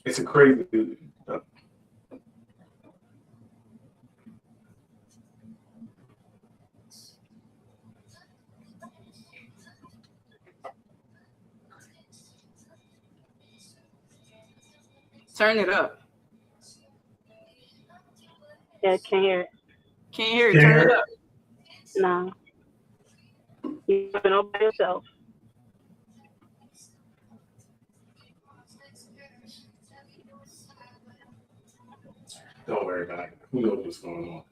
It's a crazy. Turn it up. Yeah, can't hear it. Can't hear it. Turn it up. No. You've been all by yourself. Don't worry about it. Who knows what's going on?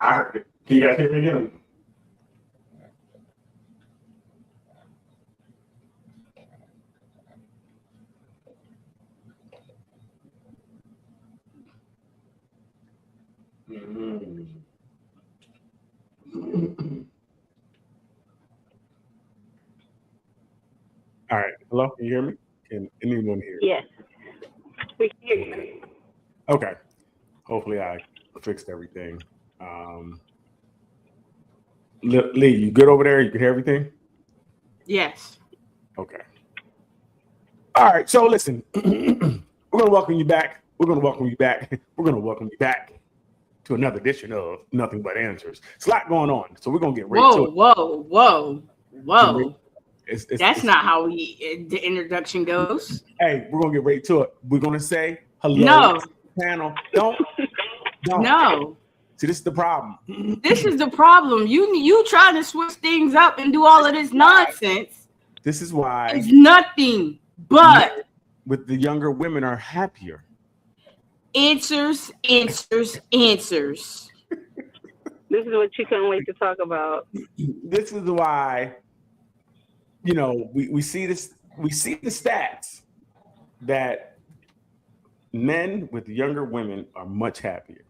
I heard it. Can you guys hear me again? All right. Hello? Can you hear me? Can anyone hear? Yes. We can hear you. Okay. Hopefully I fixed everything. Lee, you good over there? You can hear everything? Yes. Okay. All right. So listen, we're going to welcome you back. We're going to welcome you back. We're going to welcome you back to another edition of Nothing But Answers. It's a lot going on. So we're going to get right to it. Whoa. That's not how the introduction goes. Hey, we're going to get right to it. We're going to say hello No. to the panel. Don't. No. See, this is the problem. This is the problem. You trying to switch things up and do all of this nonsense. This is why it's nothing but with the younger women are happier. Answers. This is what you couldn't wait to talk about. This is why, we see this. We see the stats that men with younger women are much happier.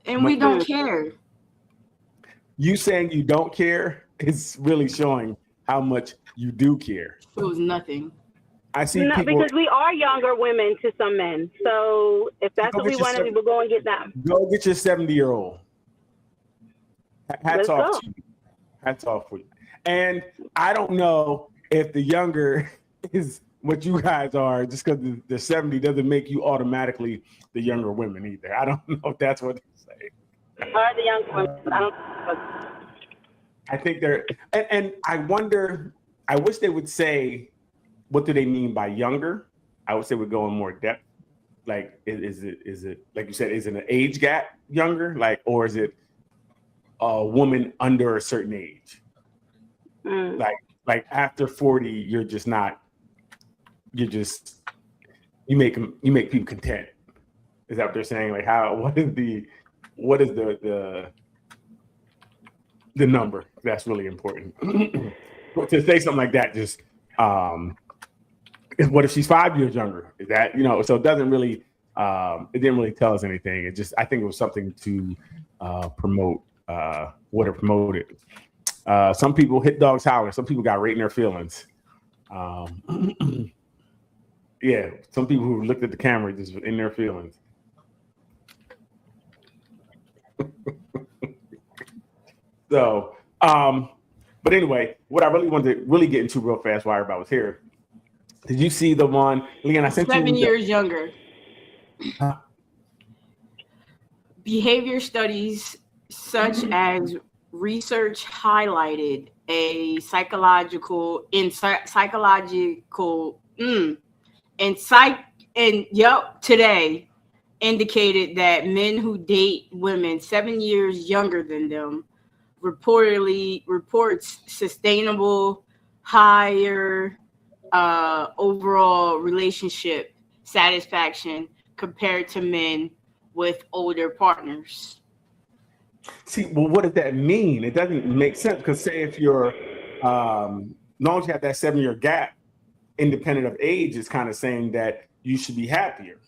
And we don't care. You saying you don't care is really showing how much you do care. It was nothing. I see no, people, because we are younger women to some men. So if that's what we wanted, we will go and get them. Go get your 70-year-old. Hats off to you. Hats off for you. And I don't know if the younger is what you guys are, just because the 70 doesn't make you automatically the younger women either. I don't know if that's what they're saying. Are the younger women? I think they're, and I wonder, I wish they would say, what do they mean by younger? I would say we go in more depth. Like, is it like you said, is it an age gap younger? Like, or is it a woman under a certain age? Like after 40, you're just not, you make people content. Is that what they're saying? Like what is the number? That's really important. To say something like that, just what if she's 5 years younger? Is that, so it doesn't really, it didn't really tell us anything. It just, I think it was something to promote what it promoted. Some people hit dogs holler. Some people got right in their feelings. Yeah, some people who looked at the camera just in their feelings. So, but anyway, what I really wanted to really get into real fast while everybody was here. Did you see the one, Leon? I sent 7 years younger. Behavior studies such as research highlighted a psychological today indicated that men who date women 7 years younger than them reports sustainable higher overall relationship satisfaction compared to men with older partners. See, well, what does that mean? It doesn't make sense, because say if you're, as long as you have that 7-year gap, independent of age, is kind of saying that you should be happier.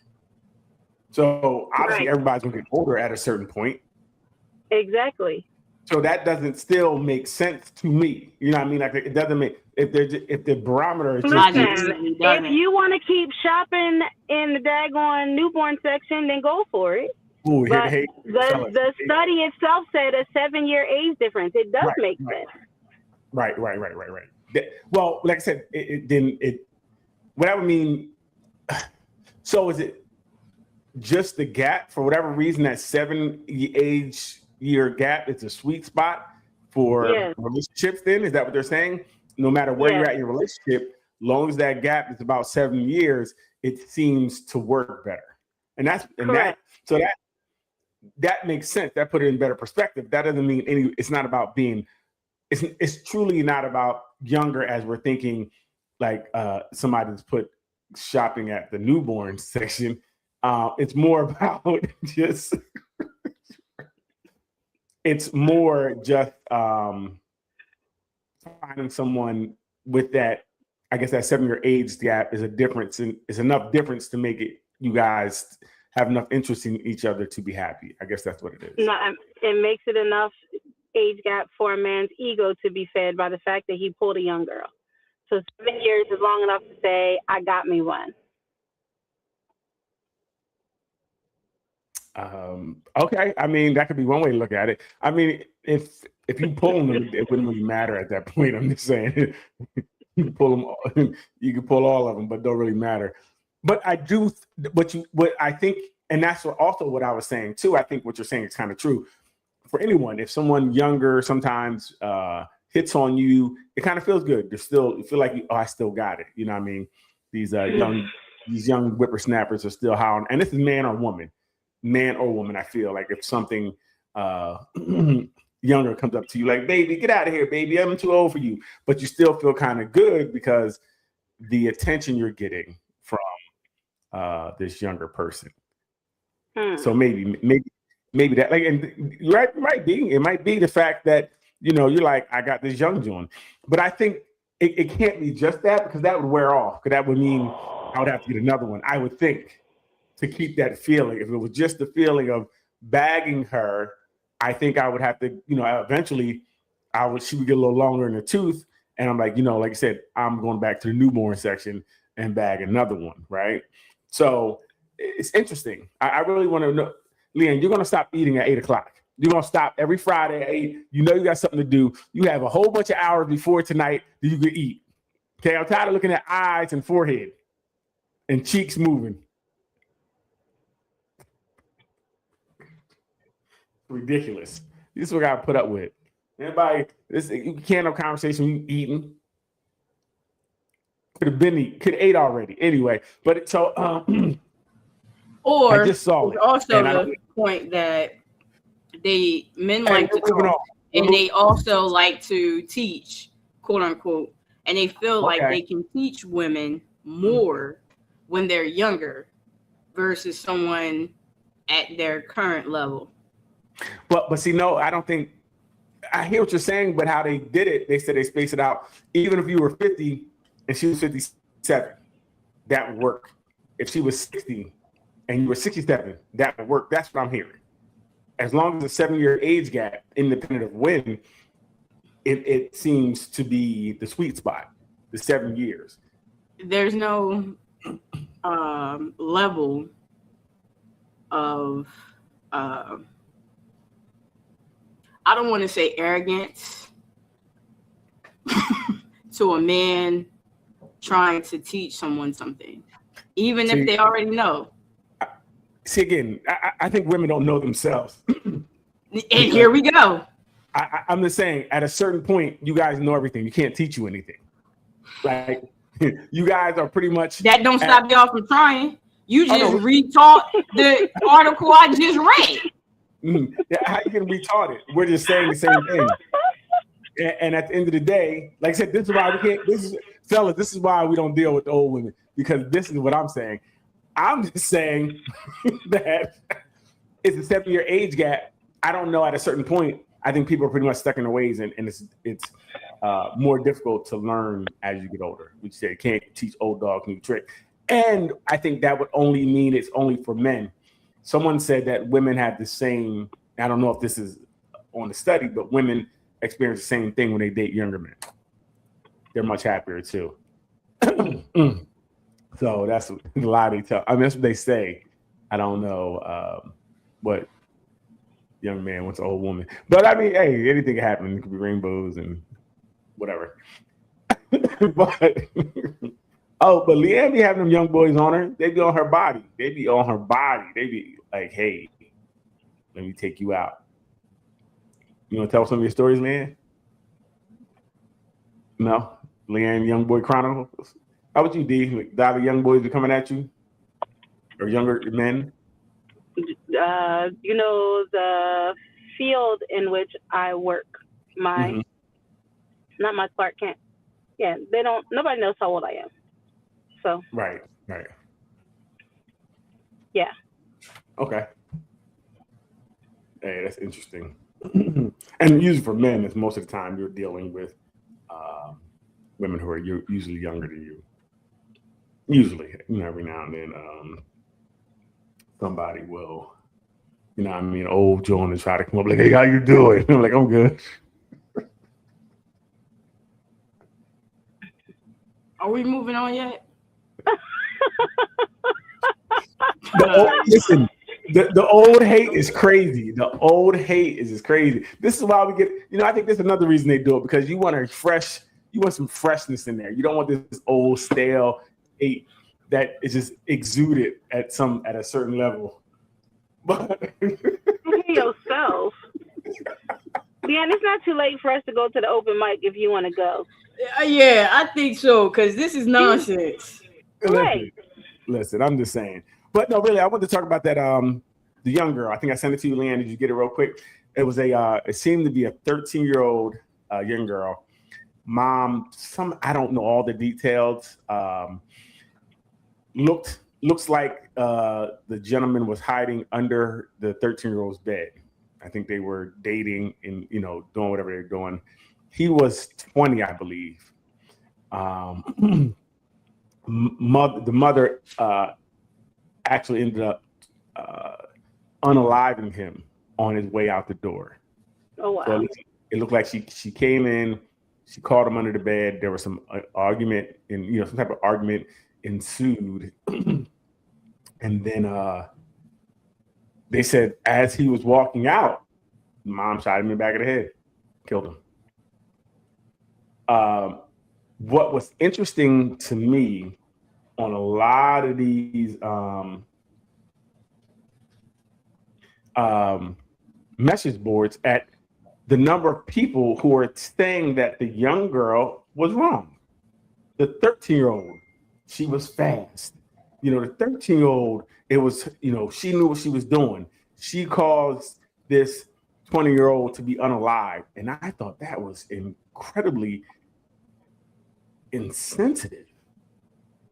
So obviously everybody's going to get older at a certain point. Exactly. So that doesn't still make sense to me. You know what I mean? Like, it doesn't make, if the barometer is just. Listen, if you want to keep shopping in the daggone newborn section, then go for it. Ooh, but the study itself said a 7-year age difference. It does make sense. Right. Well, like I said, what that would mean. So is it just the gap for whatever reason? That 7 age year gap is a sweet spot for relationships. Then is that what they're saying? No matter where you're at in your relationship, long as that gap is about 7 years, it seems to work better. And that makes sense. That put it in better perspective. That doesn't mean it's not about being. It's truly not about younger as we're thinking. Like somebody's put shopping at the newborn section. It's more about just. It's more just finding someone with that. I guess that 7 year age gap is a difference, and is enough difference to make it you guys have enough interest in each other to be happy. I guess that's what it is. No, it makes it enough age gap for a man's ego to be fed by the fact that he pulled a young girl. So 7 years is long enough to say, I got me one. Okay. I mean, that could be one way to look at it. I mean, if you pull them, it wouldn't really matter at that point. I'm just saying, you can pull them, you can pull all of them, but don't really matter. But I do, what I think, and that's also what I was saying too. I think what you're saying is kind of true for anyone. If someone younger sometimes hits on you, it kind of feels good. You feel like, I still got it. You know what I mean? These young whippersnappers are still howling, and this is man or woman. I feel like if something younger comes up to you, like, baby, get out of here, baby, I'm too old for you, but you still feel kind of good because the attention you're getting from this younger person. So maybe that, like, and it might be the fact that, you're like, I got this young John, but I think it can't be just that, because that would wear off, because that would mean I would have to get another one, I would think, to keep that feeling. If it was just the feeling of bagging her, I think I would have to, eventually she would get a little longer in the tooth. And I'm like, like I said, I'm going back to the newborn section and bag another one, right? So it's interesting. I really want to know, Leanne, you're going to stop eating at 8 o'clock. You're going to stop every Friday at 8. You got something to do. You have a whole bunch of hours before tonight that you could eat. Okay, I'm tired of looking at eyes and forehead and cheeks moving. Ridiculous. This is what I gotta put up with. Everybody, you can't have conversation you eating. Could have ate already. Anyway, but so or I just saw it. Also the point that men like to talk, and they also like to teach, quote unquote, and they feel like they can teach women more when they're younger versus someone at their current level. But see, no, I don't think, I hear what you're saying, but how they did it, they said they spaced it out. Even if you were 50 and she was 57, that would work. If she was 60 and you were 67, that would work. That's what I'm hearing. As long as the 7 year age gap, independent of when, it seems to be the sweet spot, the 7 years. There's no level of I don't want to say arrogance to a man trying to teach someone something, even if they already know. See, again, I think women don't know themselves. And here we go. I'm just saying, at a certain point, you guys know everything. You can't teach you anything. Like, you guys are pretty much... That don't stop y'all from trying. You just retaught the article I just read. How you can retard it? We're just saying the same thing. And at the end of the day, like I said, this is why we can't. Fellas, this is why we don't deal with the old women, because this is what I'm saying. I'm just saying that it's a 7 year age gap. I don't know. At a certain point, I think people are pretty much stuck in their ways, and it's more difficult to learn as you get older. We say can't teach old dogs new trick, and I think that would only mean it's only for men. Someone said that women have the same, I don't know if this is on the study, but women experience the same thing when they date younger men. They're much happier too. So that's a lot they tell. I mean, that's what they say. I don't know what young man wants an old woman. But I mean, hey, anything can happen. It could be rainbows and whatever. But Oh, but Leanne be having them young boys on her. They be on her body. They be on her body. They be like, hey, let me take you out. You want to tell some of your stories, Leanne? No? Leanne, Young Boy Chronicles? How about you, D? Like, the young boys be coming at you? Or younger men? The field in which I work, not my Clark Kent. Yeah, nobody knows how old I am. So. Right. Yeah. Okay. Hey, that's interesting. And usually for men, it's most of the time you're dealing with women who are usually younger than you. Usually, every now and then, somebody will, old John and try to come up like, hey, how you doing? I'm like, I'm good. Are we moving on yet? Listen, the old hate is crazy. The old hate is crazy. This is why we get, I think there's another reason they do it, because you want some freshness in there. You don't want this old stale hate that is just exuded at a certain level. But yourself. Yeah, and it's not too late for us to go to the open mic if you want to go. Yeah, I think so, because this is nonsense. Right. Listen, I'm just saying. But no, really, I want to talk about that. The young girl. I think I sent it to you, Leanne. Did you get it real quick? It was it seemed to be a 13-year-old young girl. Mom, I don't know all the details. Looks like the gentleman was hiding under the 13-year-old's bed. I think they were dating and doing whatever they're doing. He was 20, I believe. The mother actually ended up unaliving him on his way out the door. Oh wow! So it looked like she came in, she called him under the bed. There was some argument, and some type of argument ensued, and then they said as he was walking out, mom shot him in the back of the head, killed him. What was interesting to me on a lot of these message boards at the number of people who are saying that the young girl was wrong. The 13-year-old, she was fast. The 13-year-old, it was, she knew what she was doing. She caused this 20-year-old to be unalive. And I thought that was incredibly insensitive.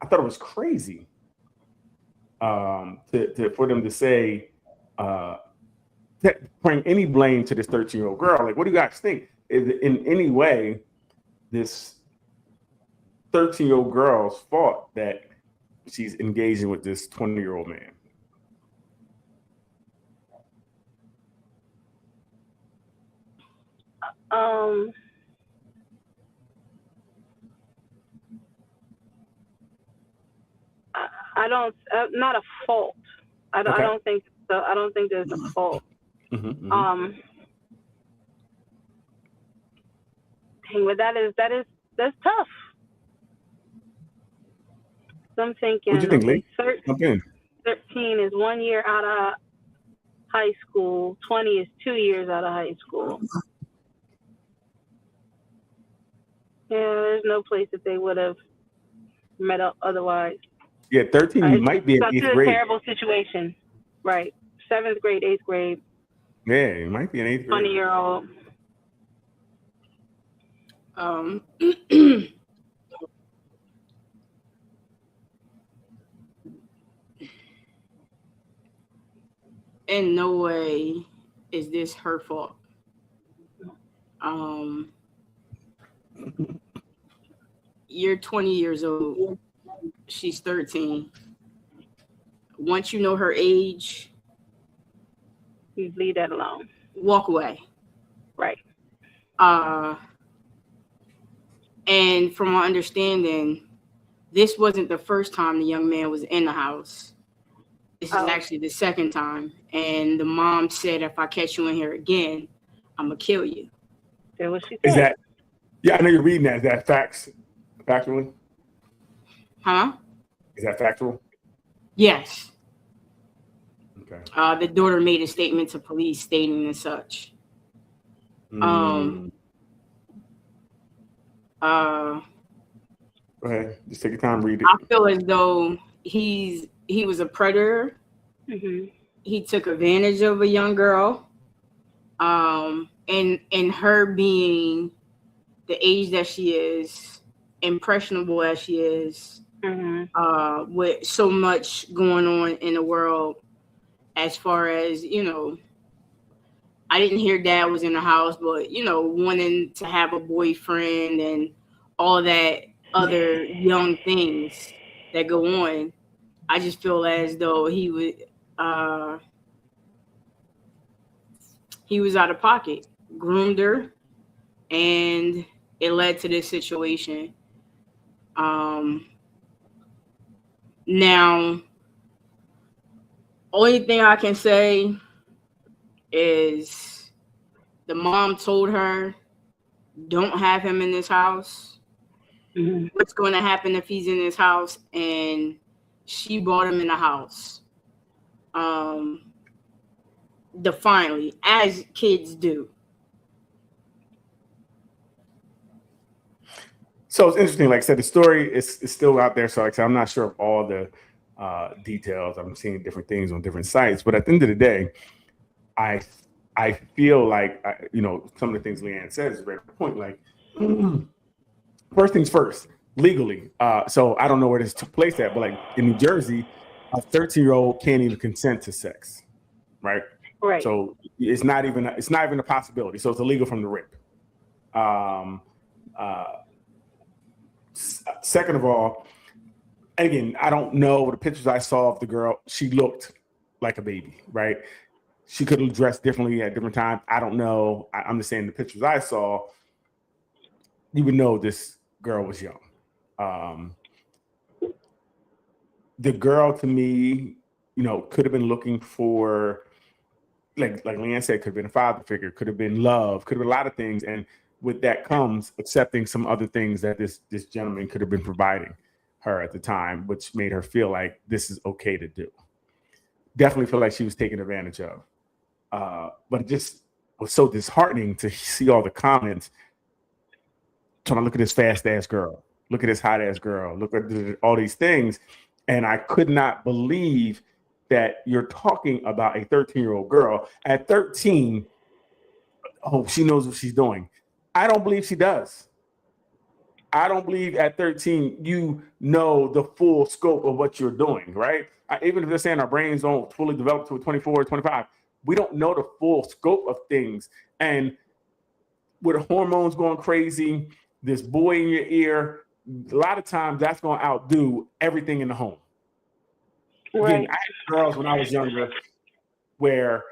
I thought it was crazy for them to say, bring any blame to this 13-year-old girl. Like, what do you guys think? Is it in any way this 13-year-old girl's fault that she's engaging with this 20-year-old man? I don't. Not a fault. I don't think so. I don't think there's a fault. Mm-hmm. But that's tough. So I'm thinking. What do you think, Lee? 13 is 1 year out of high school. 20 is 2 years out of high school. Yeah, there's no place that they would have met up otherwise. Yeah, 13 might be in 8th grade. It's a terrible situation. Right. 7th grade, 8th grade. Yeah, it might be an 8th grade. 20-year-old. In no way is this her fault. You're 20 years old. She's 13. Once you know her age, you leave that alone. Walk away. Right. And from my understanding, this wasn't the first time the young man was in the house. This is actually the second time. And the mom said, if I catch you in here again, I'm going to kill you. That's what she said. Is that, yeah, I know you're reading that. Is that factually? Huh? Is that factual? Yes. Okay. The daughter made a statement to police stating as such. Go ahead. Just take your time, read it. I feel as though he was a predator. Mm-hmm. He took advantage of a young girl. And her being the age that she is, impressionable as she is, with so much going on in the world, as far as, I didn't hear dad was in the house, but, wanting to have a boyfriend and all that other young things that go on. I just feel as though he was out of pocket, groomed her, and it led to this situation. Now, only thing I can say is the mom told her, don't have him in this house. Mm-hmm. What's going to happen if he's in this house? And she brought him in the house. Defiantly, as kids do. So it's interesting. Like I said, the story is still out there. So like I said, I'm not sure of all the details. I'm seeing different things on different sites. But at the end of the day, I feel like, some of the things Leanne said is a very good point. Like, first things first, legally. So I don't know where this took place at, but like in New Jersey, a 13-year-old can't even consent to sex, right? Right. So it's not even a possibility. So it's illegal from the rip. Second of all, again, I don't know the pictures I saw of the girl. She looked like a baby, right? She could have dressed differently at different times. I don't know. I'm just saying the pictures I saw, you would know this girl was young. The girl, to me, could have been looking for, like Leanne said, could have been a father figure, could have been love, could have been a lot of things. And with that comes accepting some other things that this gentleman could have been providing her at the time, which made her feel like this is okay to do. Definitely feel like she was taken advantage of. But it just was so disheartening to see all the comments trying to look at this fast ass girl, look at this hot ass girl, look at all these things. And I could not believe that you're talking about a 13-year-old girl. At 13, she knows what she's doing. I don't believe she does. I don't believe at 13 you know the full scope of what you're doing, right? Even if they're saying our brains don't fully develop to 24 or 25, we don't know the full scope of things. And with hormones going crazy, this boy in your ear, a lot of times that's going to outdo everything in the home. Right. Again, I had girls when I was younger where,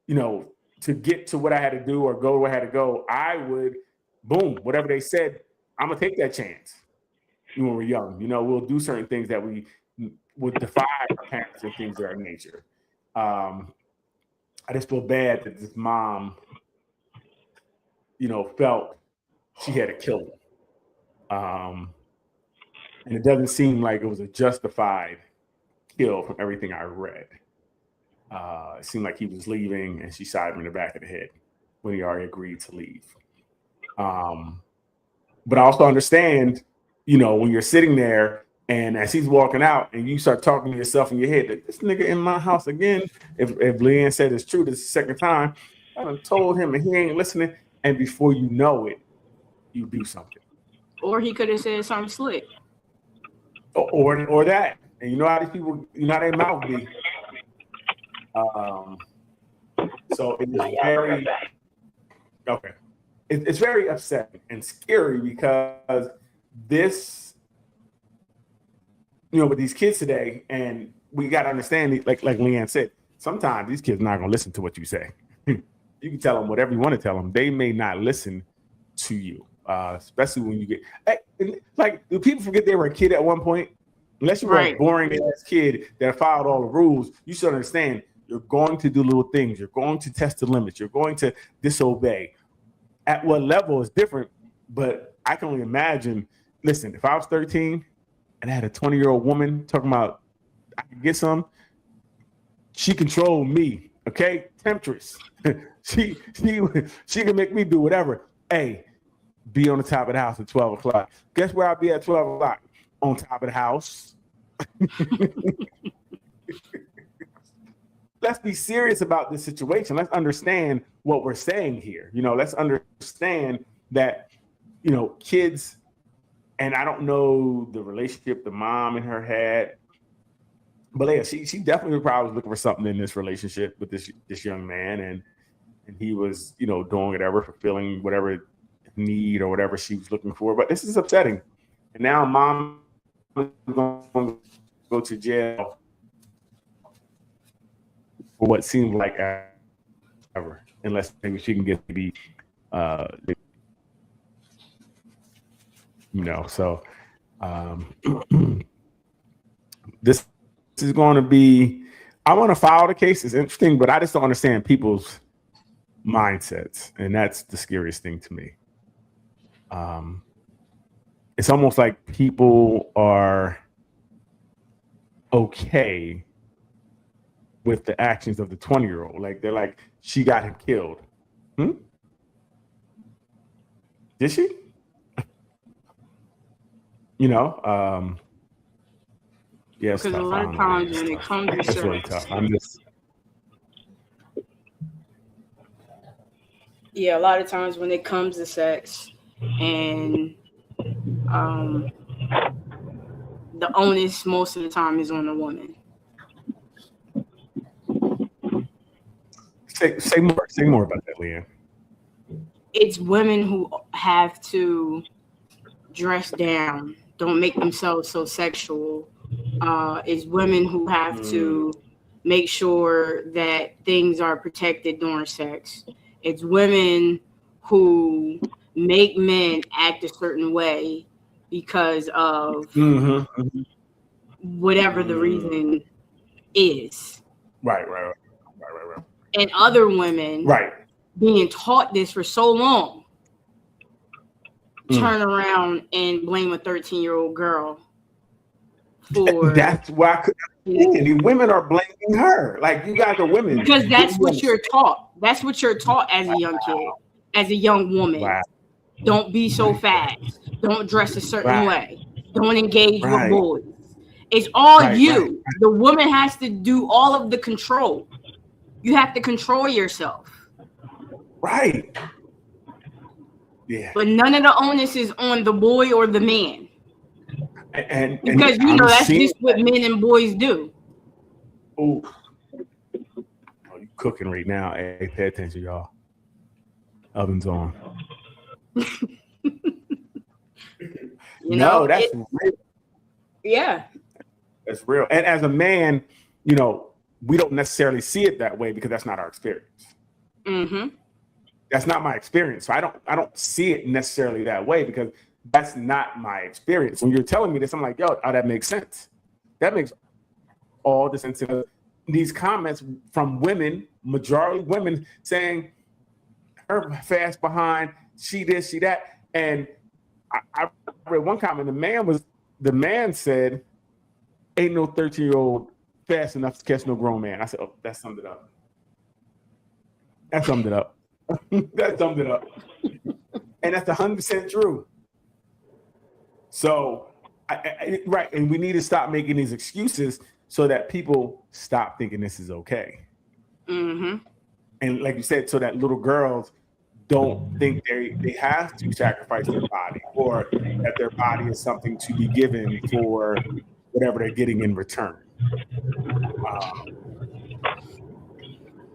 to get to what I had to do or go where I had to go, I would, boom, whatever they said, I'm going to take that chance. When we're young, we'll do certain things that we would defy our parents and things of that nature. I just feel bad that this mom, felt she had to kill him. And it doesn't seem like it was a justified kill from everything I read. It seemed like he was leaving and she shot him in the back of the head when he already agreed to leave. But I also understand, when you're sitting there and as he's walking out and you start talking to yourself in your head, that this nigga in my house again, if Leanne said it's true, this is the second time, I done told him and he ain't listening. And before you know it, you do something. Or he could have said something slick. Or that. And you know how these people, how their mouth be. So it is very okay. It's very upsetting and scary because this, with these kids today, and we got to understand, like Leanne said, sometimes these kids are not going to listen to what you say. You can tell them whatever you want to tell them. They may not listen to you, especially when you get like, do people forget they were a kid at one point? Unless you were a boring ass kid that followed all the rules, you should understand you're going to do little things. You're going to test the limits. You're going to disobey. At what level is different, but I can only imagine. Listen, if I was 13 and I had a 20-year-old woman talking about I can get some. She controlled me, okay? Temptress. she can make me do whatever. Hey, be on the top of the house at 12 o'clock. Guess where I'll be at 12 o'clock? On top of the house. Let's be serious about this situation. Let's understand what we're saying here. You know, let's understand that, you know, kids, and I don't know the relationship the mom and her had, but yeah, she definitely probably was looking for something in this relationship with this young man, and he was, you know, doing whatever, fulfilling whatever need or whatever she was looking for. But this is upsetting. And now mom is going to go to jail for what seemed like ever, unless maybe she can get maybe, you know. So this is going to be. I want to file the case. It's interesting, but I just don't understand people's mindsets, and that's the scariest thing to me. It's almost like people are okay with the actions of the 20-year-old. Like they're like, she got him killed. Did she? You know, yeah, because a lot of times when it comes to it's really tough. Yeah, a lot of times when it comes to sex, and the onus most of the time is on the woman. Say more about that, Leanne. It's women who have to dress down, don't make themselves so sexual. It's women who have to make sure that things are protected during sex. It's women who make men act a certain way because of whatever the reason is. Right. And other women, being taught this for so long, turn around and blame a 13-year-old girl for. That's why I couldn't. Women are blaming her. Like, you guys are women. Because that's what you're taught. That's what you're taught as a young kid, as a young woman. Wow. Don't be so fast. Don't dress a certain way. Don't engage with boys. It's all you. The woman has to do all of the control. You have to control yourself. Right. Yeah. But none of the onus is on the boy or the man. And because you know that's just what men and boys do. Oh, you cooking right now. Hey, pay attention, y'all. Oven's on. No, that's real. Yeah. That's real. And as a man, you know, we don't necessarily see it that way because that's not our experience. That's not my experience. So I don't see it necessarily that way because that's not my experience. When you're telling me this, I'm like, yo, that makes sense. That makes all the sense. These comments from women, majority women, saying her fast behind, she this, she that. And I read one comment, the man said, ain't no 13-year-old fast enough to catch no grown man. I said, oh, that summed it up. That summed it up. That summed it up. And that's 100% true. So, right. And we need to stop making these excuses so that people stop thinking this is okay. And like you said, so that little girls don't think they have to sacrifice their body or that their body is something to be given for whatever they're getting in return.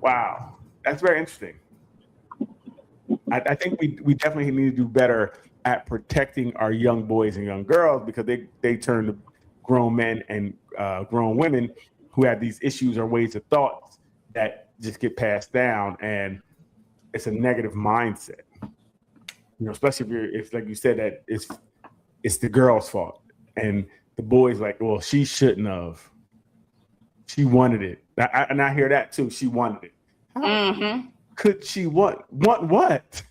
Wow. That's very interesting. I think we definitely need to do better at protecting our young boys and young girls because they turn to grown men and grown women who have these issues or ways of thoughts that just get passed down, and it's a negative mindset. You know, especially if like you said that it's the girl's fault, and the boy's like, well, she shouldn't have. She wanted it, and I hear that too. She wanted it. How could she want what?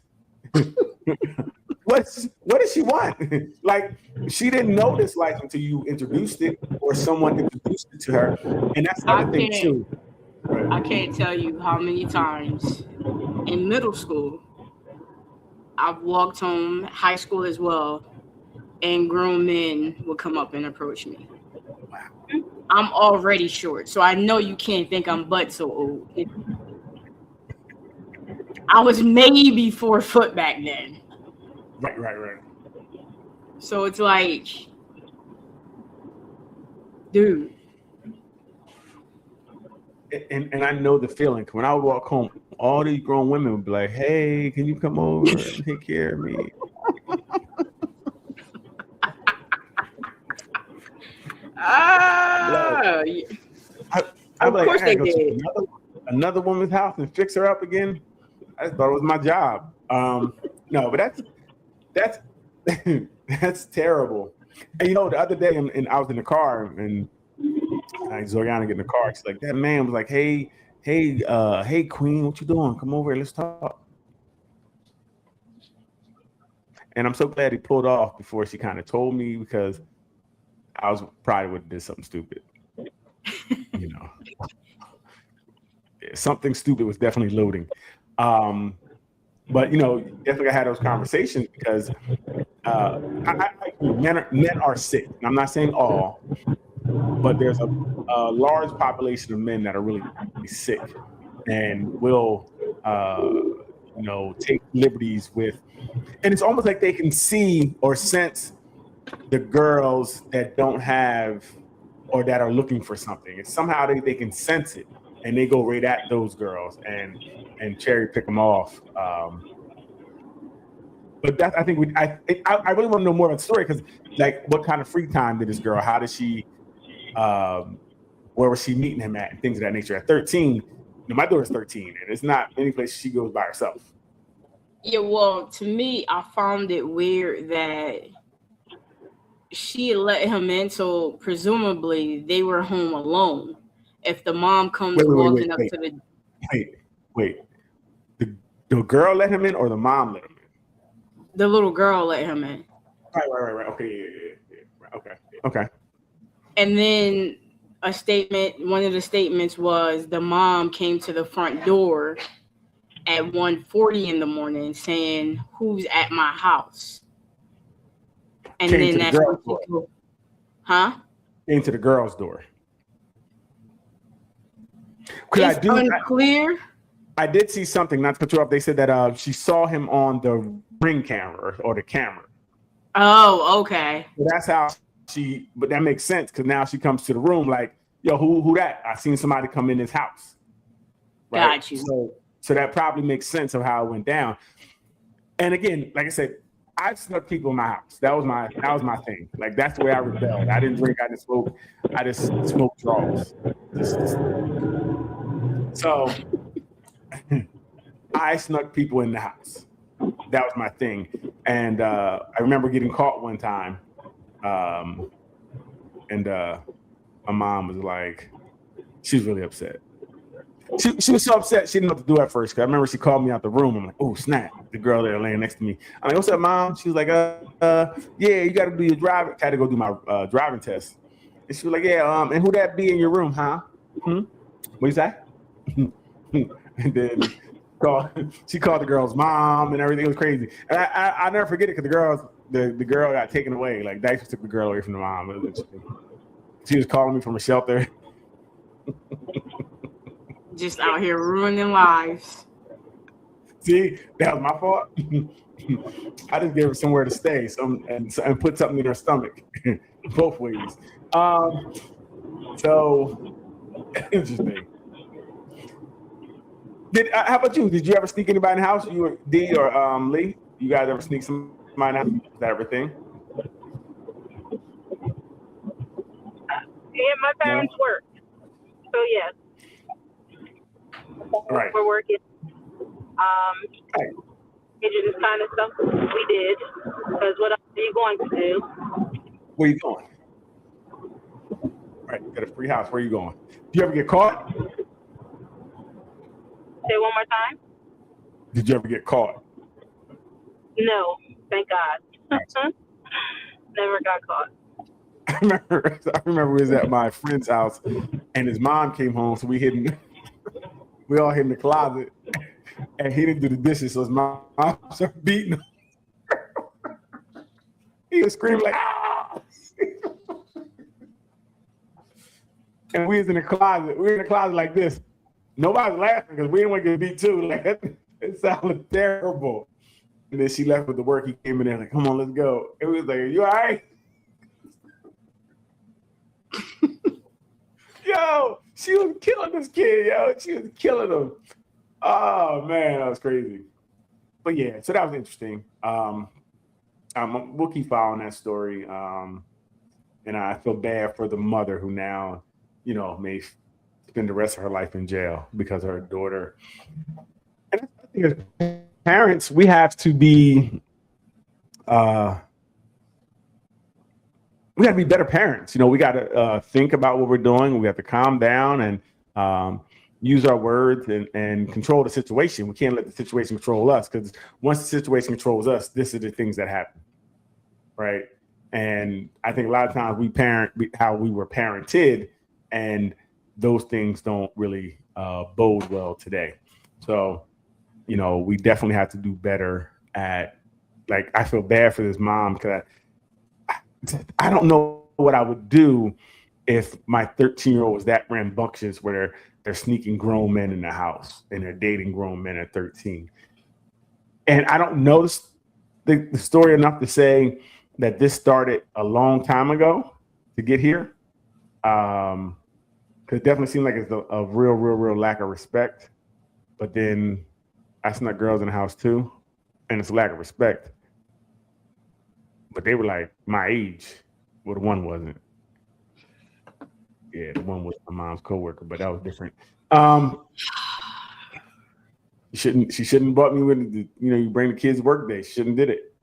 what does she want? Like, she didn't know this life until you introduced it or someone introduced it to her. And that's the other thing too. I can't tell you how many times in middle school I've walked home, high school as well, and grown men would come up and approach me. I'm already short, so I know you can't think I'm but so old. I was maybe 4 foot back then. Right. So it's like, dude. And I know the feeling. When I would walk home, all these grown women would be like, "Hey, can you come over and take care of me?" Of course they did. Another woman's house and fix her up again. I thought it was my job. No, but that's that's terrible. And you know, the other day, and I was in the car, and Zoriana get in the car. She's like, that man was like, hey, Queen, what you doing? Come over here, let's talk. And I'm so glad he pulled off before she kind of told me, because I was probably would have did something stupid. You know, something stupid was definitely loading. But you know, definitely I had those conversations because men are sick. I'm not saying all, but there's a large population of men that are really sick and will, you know, take liberties with, and it's almost like they can see or sense the girls that don't have or that are looking for something. And somehow they can sense it, and they go right at those girls and cherry pick them off. But that, I think I really want to know more about the story, because like, what kind of free time did this girl? How did she? Where was she meeting him at? And things of that nature. At 13, you know, my daughter's 13, and it's not any place she goes by herself. Yeah, well, to me, I found it weird that she let him in, so presumably they were home alone. If the mom comes walking up to the wait, the girl let him in, or the mom let him in? The little girl let him in. Right. Okay, yeah. Okay. And then one of the statements was the mom came to the front door at 1:40 in the morning saying, "Who's at my house?" And then that's when she go, Came to the girl's door. It's unclear. I did see something, not to cut you off. They said that she saw him on the Ring camera or the camera. Oh, okay. So that's how but that makes sense, because now she comes to the room like, yo, who that? I seen somebody come in this house. Right? Got you. So that probably makes sense of how it went down. And again, like I said, I've snuck people in my house. That was my thing. Like, that's the way I rebelled. I didn't drink, I didn't smoke, I just smoked draws. So I snuck people in the house. That was my thing. And I remember getting caught one time. And my mom was like, she was really upset. She was so upset she didn't know what to do at first. Cause I remember she called me out the room. I'm like, oh snap! The girl there laying next to me. I'm like, what's up, mom? She was like, yeah, you got to do your driving. I had to go do my driving test. And she was like, yeah, and who that be in your room, huh? What you say? And then she called the girl's mom and everything. It was crazy. And I never forget it, because the girl got taken away. Like, Dyson took the girl away from the mom. It was interesting. She was calling me from a shelter. Just out here ruining lives. See, that was my fault. I just gave her somewhere to stay, and put something in her stomach, both ways. So interesting. How about you? Did you ever sneak anybody in the house? You or D or Lee? You guys ever sneak somebody in the house? Is that everything? Yeah, my parents work, so yes. Right. We're working. This kind of stuff we did. Because what else are you going to do? Where you going? Right, you got a free house. Where you going? Do you ever get caught? Say one more time. Did you ever get caught? No. Thank God. Never got caught. I remember we was at my friend's house, and his mom came home, so we all hid in the closet, and he didn't do the dishes, so his mom started beating him. He was screaming like, "Ah!" And we was in the closet. We were in the closet like this. Nobody was laughing because we didn't want to get beat too. Like, it sounded terrible. And then she left with the work. He came in there like, "Come on, let's go." It was like, "You all right?" Yo, she was killing this kid, yo. She was killing him. Oh man, that was crazy. But yeah, so that was interesting. We'll keep following that story. And I feel bad for the mother who now, may spend the rest of her life in jail because of her daughter. And I think as parents, we have to be better parents. We got to think about what we're doing. We have to calm down and use our words and control the situation. We can't let the situation control us, because once the situation controls us, this are the things that happen, right? And I think a lot of times we parent how we were parented, and those things don't really bode well today. So, we definitely have to do better at, like, I feel bad for this mom because I don't know what I would do if my 13-year-old was that rambunctious where they're sneaking grown men in the house and they're dating grown men at 13. And I don't know the story enough to say that this started a long time ago to get here. Because it definitely seemed like it's a real lack of respect. But then I snuck girls in the house too, and it's a lack of respect. But they were like my age. Well, the one wasn't. Yeah, the one was my mom's coworker, but that was different. She shouldn't brought me with you bring the kids work day. She shouldn't did it.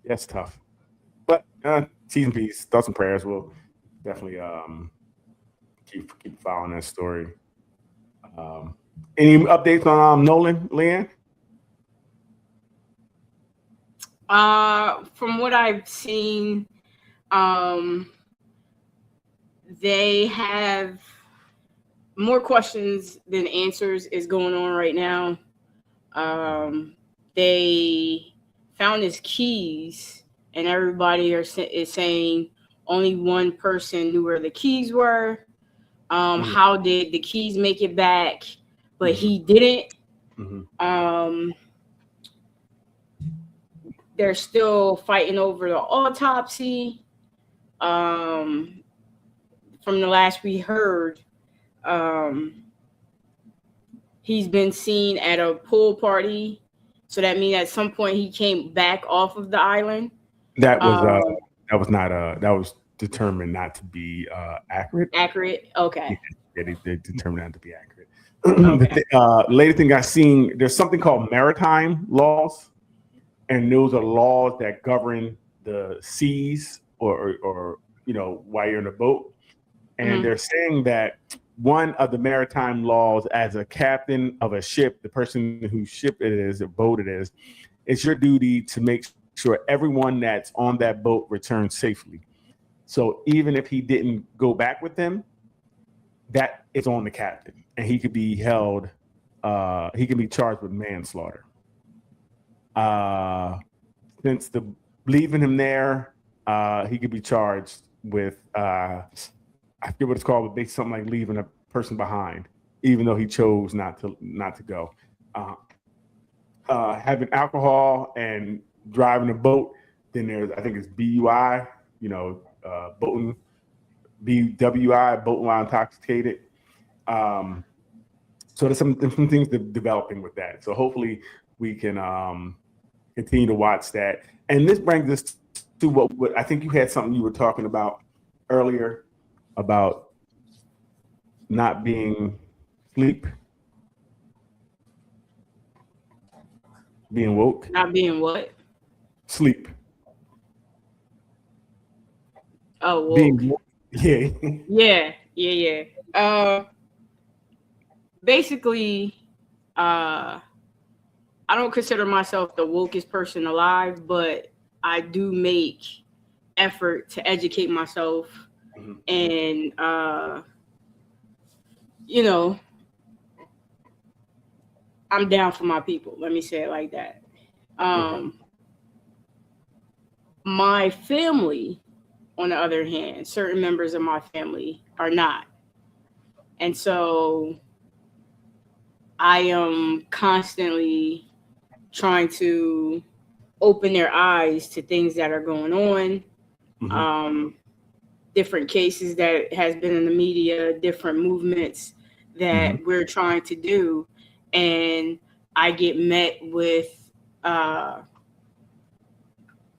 That's tough. But T's and P's, thoughts and prayers. We'll definitely keep following that story. Any updates on Nolan, Leanne? From what I've seen, they have more questions than answers is going on right now. They found his keys, and everybody is saying only one person knew where the keys were. How did the keys make it back? But he didn't. They're still fighting over the autopsy. From the last we heard, he's been seen at a pool party. So that means at some point he came back off of the island. That was determined not to be accurate. Accurate? Okay. Yeah, they determined not to be accurate. Okay. The latest thing I've seen, there's something called maritime laws, and those are laws that govern the seas or while you're in a boat. And they're saying that one of the maritime laws, as a captain of a ship, the person whose ship it is, or boat it is, it's your duty to make sure everyone that's on that boat returns safely. So even if he didn't go back with them, that is on the captain, and he could be held. He can be charged with manslaughter. Since leaving him there, he could be charged with I forget what it's called, but basically something like leaving a person behind, even though he chose not to go. Having alcohol and driving a boat, then there's, I think it's BUI, boating, BWI, boat while intoxicated. So there's some things developing with that. So hopefully we can continue to watch that. And this brings us to what I think you had something you were talking about earlier about not being being woke. Not being what? Sleep. Oh, woke. Being woke. Yeah. Basically, I don't consider myself the wokest person alive, but I do make effort to educate myself, and I'm down for my people. Let me say it like that. My family, on the other hand, certain members of my family are not. And so I am constantly trying to open their eyes to things that are going on, different cases that has been in the media, different movements that we're trying to do. And I get met with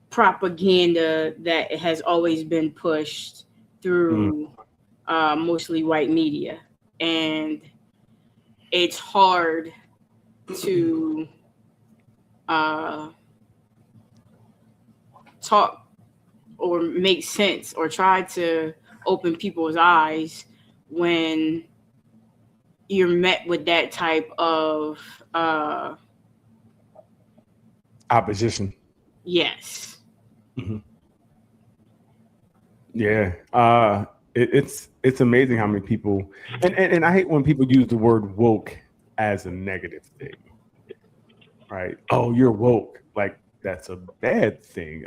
propaganda that has always been pushed through mostly white media. And it's hard to talk or make sense or try to open people's eyes when you're met with that type of opposition. Yes. Yeah. It's amazing how many people, and I hate when people use the word woke as a negative thing, right? Oh, you're woke. Like, that's a bad thing.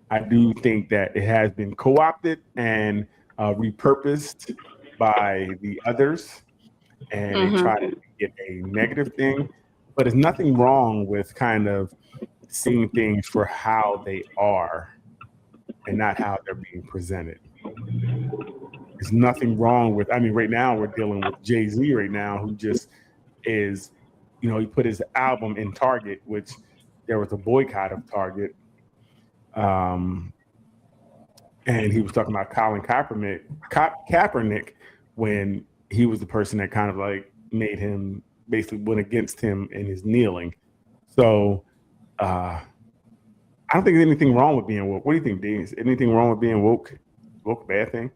I do think that it has been co-opted and repurposed by the others, and they try to get a negative thing. But there's nothing wrong with kind of seeing things for how they are and not how they're being presented. There's nothing wrong with, I mean, right now we're dealing with Jay-Z right now, who just is, he put his album in Target, which there was a boycott of Target. And he was talking about Colin Kaepernick when he was the person that kind of like made him, basically went against him in his kneeling. So I don't think there's anything wrong with being woke. What do you think, Dean? Is anything wrong with being woke? Woke a bad thing?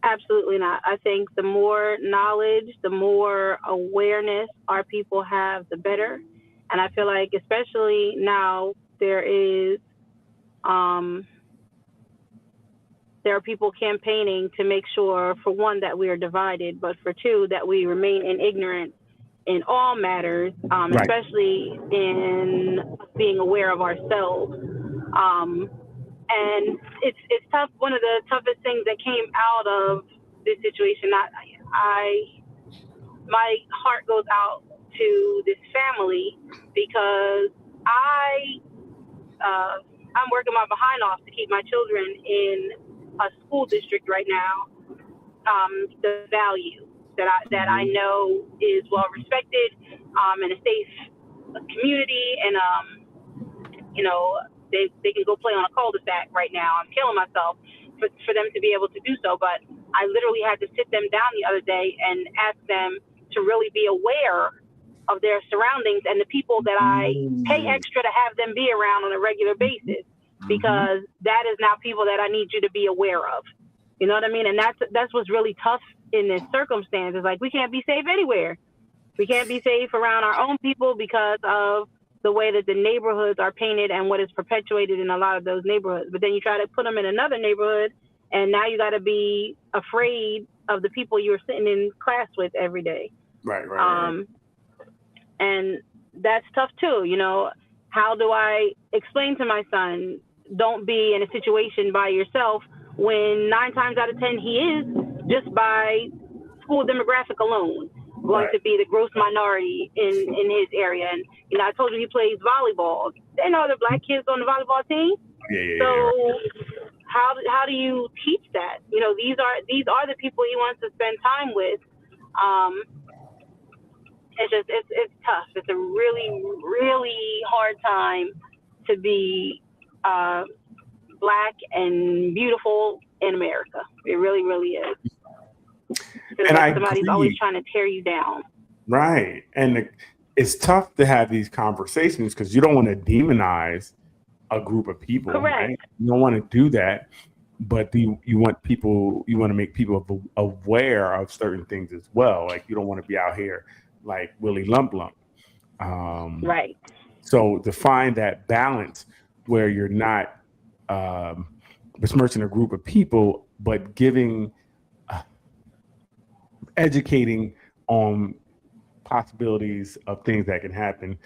Absolutely not. I think the more knowledge, the more awareness our people have, the better. And I feel like, especially now, there are people campaigning to make sure, for one, that we are divided, but for two, that we remain in ignorance in all matters, especially in being aware of ourselves. And it's tough. One of the toughest things that came out of this situation, my heart goes out to this family, because I'm working my behind off to keep my children in a school district right now. The value that I know is well respected, in a safe community, and they can go play on a cul-de-sac right now. I'm killing myself for them to be able to do so, but I literally had to sit them down the other day and ask them to really be aware of their surroundings and the people that I pay extra to have them be around on a regular basis, because that is now people that I need you to be aware of. You know what I mean? And that's what's really tough in this circumstance. Is like, we can't be safe anywhere. We can't be safe around our own people because of the way that the neighborhoods are painted and what is perpetuated in a lot of those neighborhoods. But then you try to put them in another neighborhood, and now you got to be afraid of the people you're sitting in class with every day. Right. And that's tough too. How do I explain to my son, don't be in a situation by yourself, when 9 times out of 10 he is, just by school demographic alone, going to be the gross minority in his area. And I told you he plays volleyball. There are no other black kids on the volleyball team. So how do you teach that? These are the people he wants to spend time with. It's tough. It's a really, really hard time to be black and beautiful in America. It really, really is. And somebody's always trying to tear you down. Right. And it's tough to have these conversations because you don't want to demonize a group of people. Correct. Right? You don't want to do that, but you want to make people aware of certain things as well. Like, you don't want to be out here like Willie Lump Lump. Right. So to find that balance where you're not besmirching a group of people, but giving, educating on possibilities of things that can happen,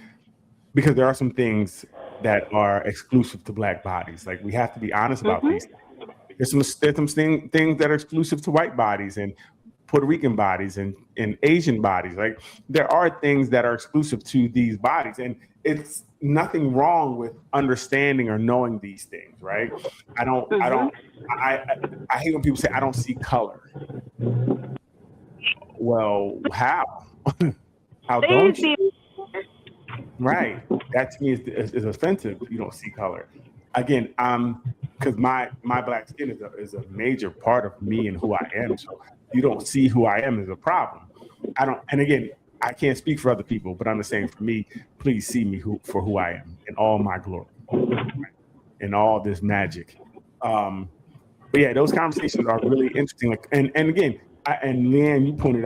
because there are some things that are exclusive to Black bodies. Like, we have to be honest about these. There's some things that are exclusive to white bodies and Puerto Rican bodies and Asian bodies. Like, there are things that are exclusive to these bodies, and it's nothing wrong with understanding or knowing these things, right? I hate when people say I don't see color. Well, how? How don't you? Right. That to me is offensive. You don't see color. Again, because my Black skin is a major part of me and who I am. So you don't see who I am is a problem. And again, I can't speak for other people, but I'm just saying, for me, please see me for who I am in all my glory, in all this magic. But yeah, those conversations are really interesting. Like, and again, and Leanne, you pointed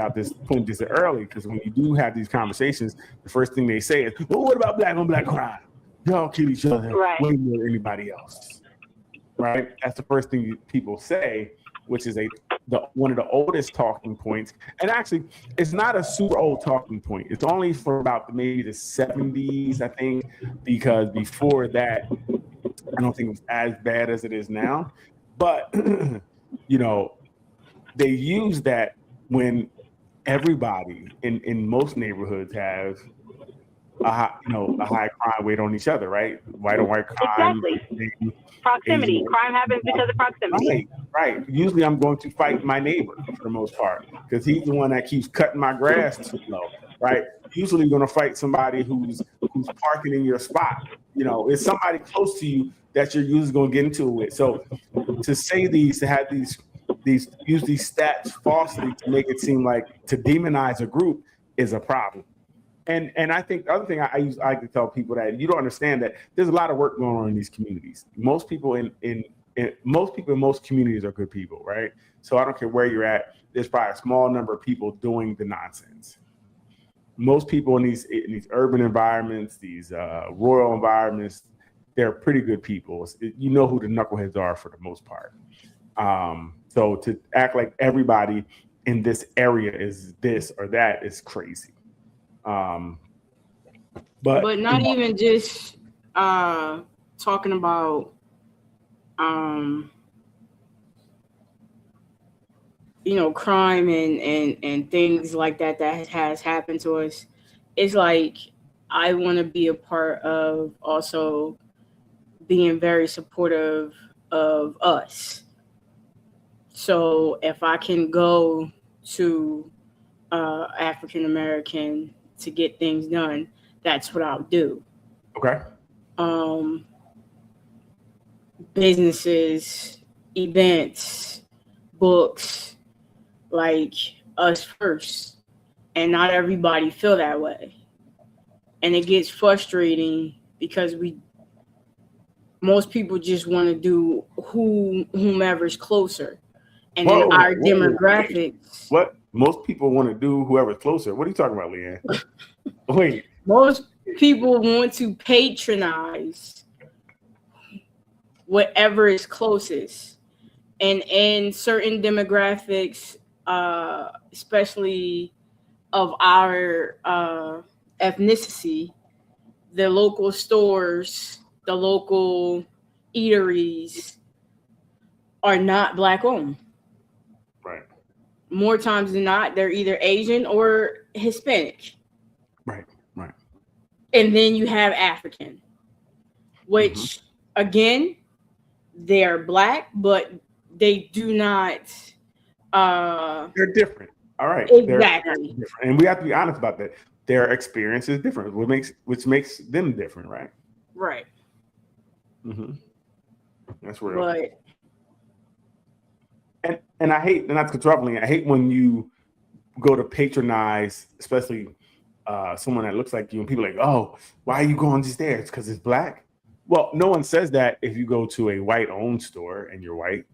this early, because when you do have these conversations, the first thing they say is, "Well, what about Black on Black crime? Y'all kill each other way more than anybody else." Right? That's the first thing people say, which is one of the oldest talking points. And actually, it's not a super old talking point. It's only for about maybe the 70s, I think, because before that, I don't think it was as bad as it is now. But you know, they use that when everybody in most neighborhoods have a high crime rate on each other, right? White on white crime. Exactly. Proximity. Crime happens because of proximity. Right. Usually I'm going to fight my neighbor for the most part, because he's the one that keeps cutting my grass too low, right? Usually you're going to fight somebody who's parking in your spot. You know, it's somebody close to you that you're usually going to get into it with. So to say to have use these stats falsely to make it seem like to demonize a group is a problem. And I think the other thing I like to tell people, that you don't understand that there's a lot of work going on in these communities. Most people in most communities are good people, right? So I don't care where you're at. There's probably a small number of people doing the nonsense. Most people in these urban environments, these rural environments, they're pretty good people. You know who the knuckleheads are for the most part. So to act like everybody in this area is this or that is crazy. But not even just talking about crime and things like that has happened to us. It's like, I want to be a part of also being very supportive of us. So if I can go to African American to get things done, that's what I'll do. Okay. Businesses, events, books, like us first. And not everybody feel that way. And it gets frustrating because most people just want to do whomever's closer. And in our demographics. What? Most people want to do whoever's closer. What are you talking about, Leanne? Wait. Most people want to patronize whatever is closest. And in certain demographics, especially of our ethnicity, the local stores, the local eateries are not Black owned. Right. More times than not, they're either Asian or Hispanic. Right. And then you have African, which again, they're Black, but they do not. They're different. All right. Exactly. Different. And we have to be honest about that. Their experience is different, which makes them different, right? Right. Mm-hmm. That's real. But and I hate, and not to interrupt, I hate when you go to patronize, especially someone that looks like you, and people are like, "Oh, why are you going just there? It's because it's Black." Well, no one says that if you go to a white-owned store and you're white,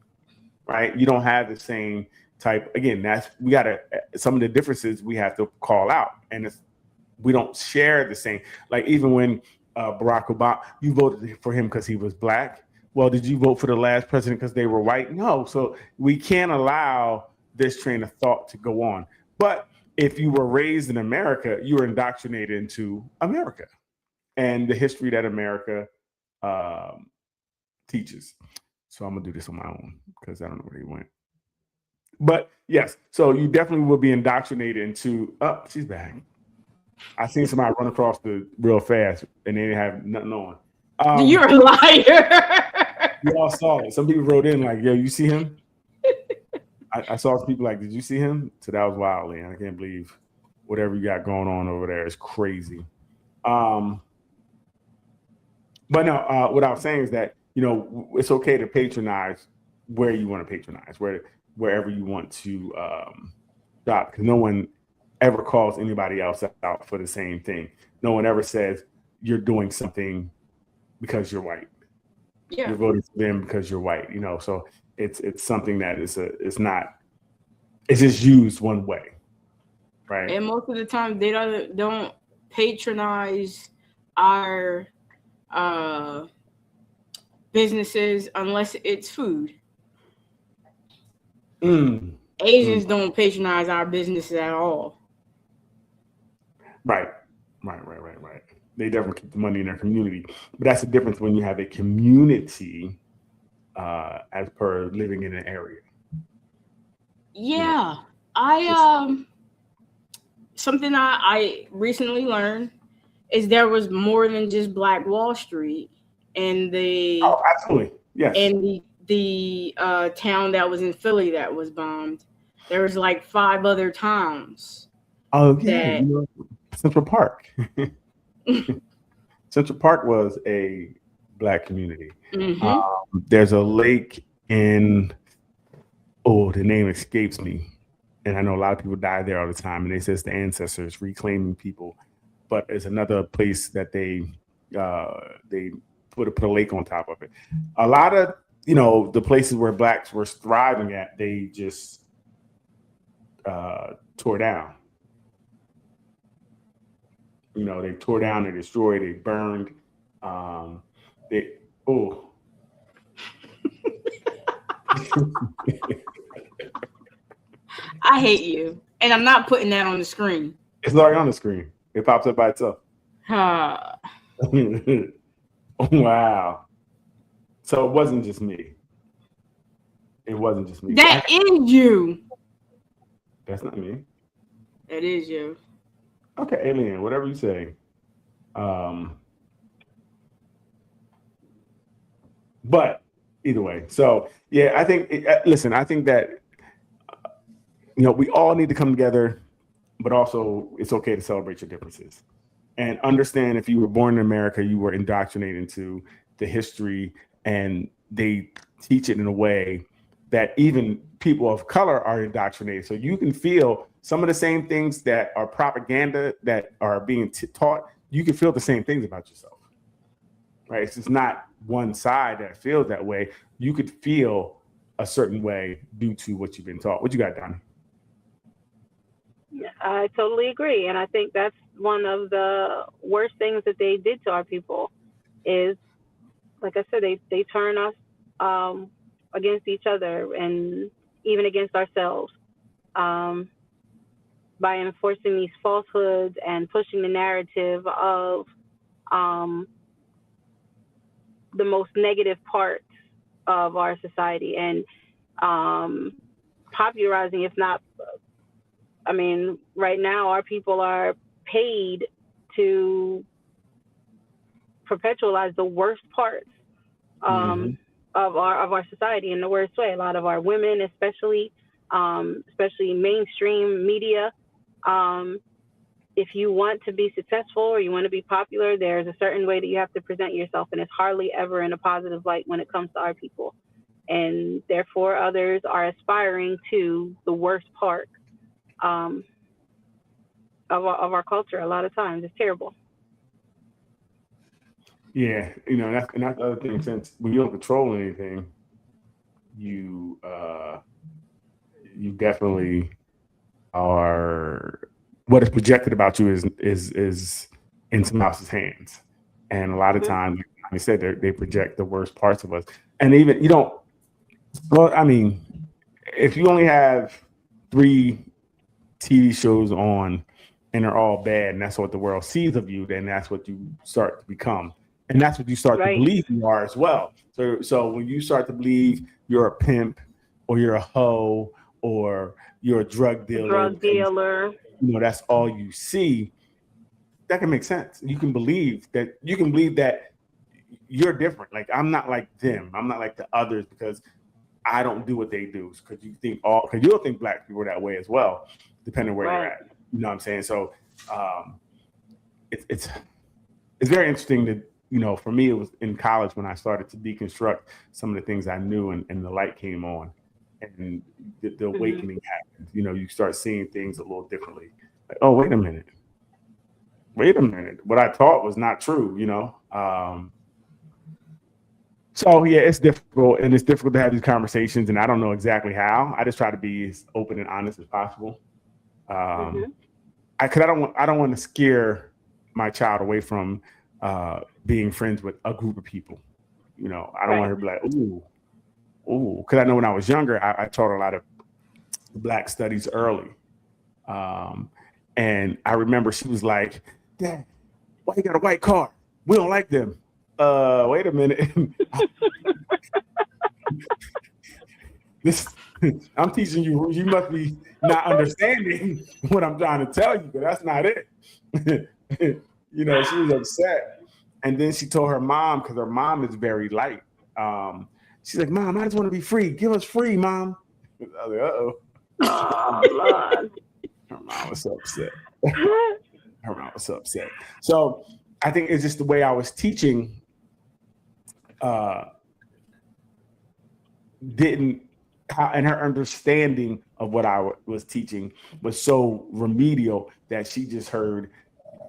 right? You don't have the same type. Again, some of the differences we have to call out, and we don't share the same. Like even when Barack Obama, you voted for him because he was black. Well, did you vote for the last president because they were white? No. So we can't allow this train of thought to go on. But if you were raised in America, you were indoctrinated into America and the history that America teaches. So I'm gonna do this on my own because I don't know where he went. But yes, so you definitely will be indoctrinated into. Oh, she's back. I seen somebody run across the real fast and they didn't have nothing on. You're a liar. You all saw it. Some people wrote in like, "Yo, you see him?" I saw some people like, "Did you see him?" So that was wild, man. I can't believe whatever you got going on over there is crazy. But no, what I was saying is that it's okay to patronize where you want to patronize, wherever you want to shop, because no one ever calls anybody else out for the same thing. No one ever says you're doing something because you're white. Yeah. You're voting for them because you're white. So it's something that it's just used one way, right? And most of the time they don't patronize our businesses unless it's food. Asians don't patronize our businesses at all. Right. They definitely keep the money in their community, but that's the difference when you have a community as per living in an area. Yeah, something I recently learned is there was more than just Black Wall Street in the absolutely, yes, in the town that was in Philly that was bombed. There was like 5 other towns. Oh yeah, Central Park. Central Park was a Black community. Mm-hmm. There's a lake in the name escapes me, and I know a lot of people die there all the time, and they say it's the ancestors reclaiming people. But there's another place that they put a lake on top of it. A lot of the places where Blacks were thriving at, they just tore down. They tore down, they destroyed, they burned. I hate you, and I'm not putting that on the screen. It's already on the screen. It pops up by itself. Wow. So it wasn't just me. That is you. That's not me. It is you. Okay, alien, whatever you say. But either way, so yeah, I think. Listen, I think that we all need to come together, but also it's okay to celebrate your differences and understand if you were born in America, you were indoctrinated into the history, and they teach it in a way that even people of color are indoctrinated. So you can feel some of the same things that are propaganda that are being taught. You can feel the same things about yourself, right? It's just not one side that feels that way. You could feel a certain way due to what you've been taught. What you got, Donnie? I totally agree. And I think that's one of the worst things that they did to our people is, like I said, they turn us against each other and even against ourselves by enforcing these falsehoods and pushing the narrative of the most negative parts of our society and popularizing, if not, right now our people are paid to perpetualize the worst parts of our society in the worst way. A lot of our women, especially mainstream media, if you want to be successful or you want to be popular, there's a certain way that you have to present yourself, and it's hardly ever in a positive light when it comes to our people. And therefore, others are aspiring to the worst part of our culture. A lot of times, it's terrible. Yeah, that's the other thing. Since when you don't control anything, you definitely are what is projected about you is in someone else's hands. And a lot of times, like I said, they project the worst parts of us. And even well, I mean, if you only have 3 TV shows on and they're all bad, and that's what the world sees of you, then that's what you start to become. And that's what you start to believe you are as well. So when you start to believe you're a pimp or you're a hoe or you're a drug dealer, that's all you see, that can make sense. You can believe that you're different. Like, I'm not like them. I'm not like the others because I don't do what they do. Because you'll think black people are that way as well, depending on where you're at. You know what I'm saying? So it's very interesting to, for me, it was in college when I started to deconstruct some of the things I knew, and the light came on and the awakening happened. You start seeing things a little differently. Like, oh, wait a minute. What I thought was not true, So yeah, it's difficult, and it's difficult to have these conversations, and I don't know exactly how. I just try to be as open and honest as possible. I don't want to scare my child away from being friends with a group of people. I don't want her to be like, ooh, because I know when I was younger, I taught a lot of Black studies early. And I remember she was like, Dad, why you got a white car? We don't like them. Wait a minute. I'm teaching you. You must be not understanding what I'm trying to tell you, but that's not it. She was upset. And then she told her mom, because her mom is very light. She's like, Mom, I just want to be free. Give us free, Mom. I was like, uh-oh. Oh, Lord. Her mom was so upset. So I think it's just the way I was teaching and her understanding of what I was teaching was so remedial that she just heard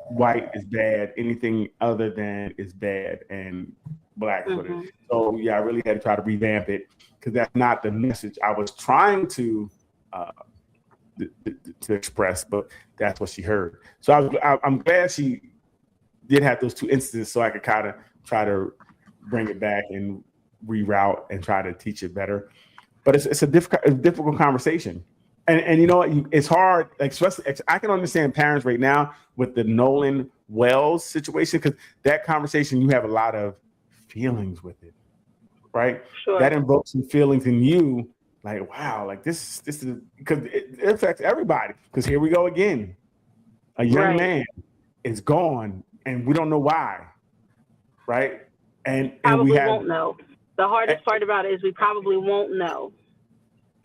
white is bad, anything other than is bad, and Black is what it is. So yeah, I really had to try to revamp it because that's not the message I was trying to express, but that's what she heard. So I'm glad she did have those 2 instances, so I could kind of try to bring it back and reroute and try to teach it better. But it's a difficult conversation, and it's hard. Like, especially, I can understand parents right now with the Nolan Wells situation, because that conversation, you have a lot of feelings with it, right? Sure. That invokes some feelings in you. Like, wow, like this is, because it affects everybody. Because here we go again. A young man is gone, and we don't know why, right? And we won't know. The hardest part about it is we probably won't know.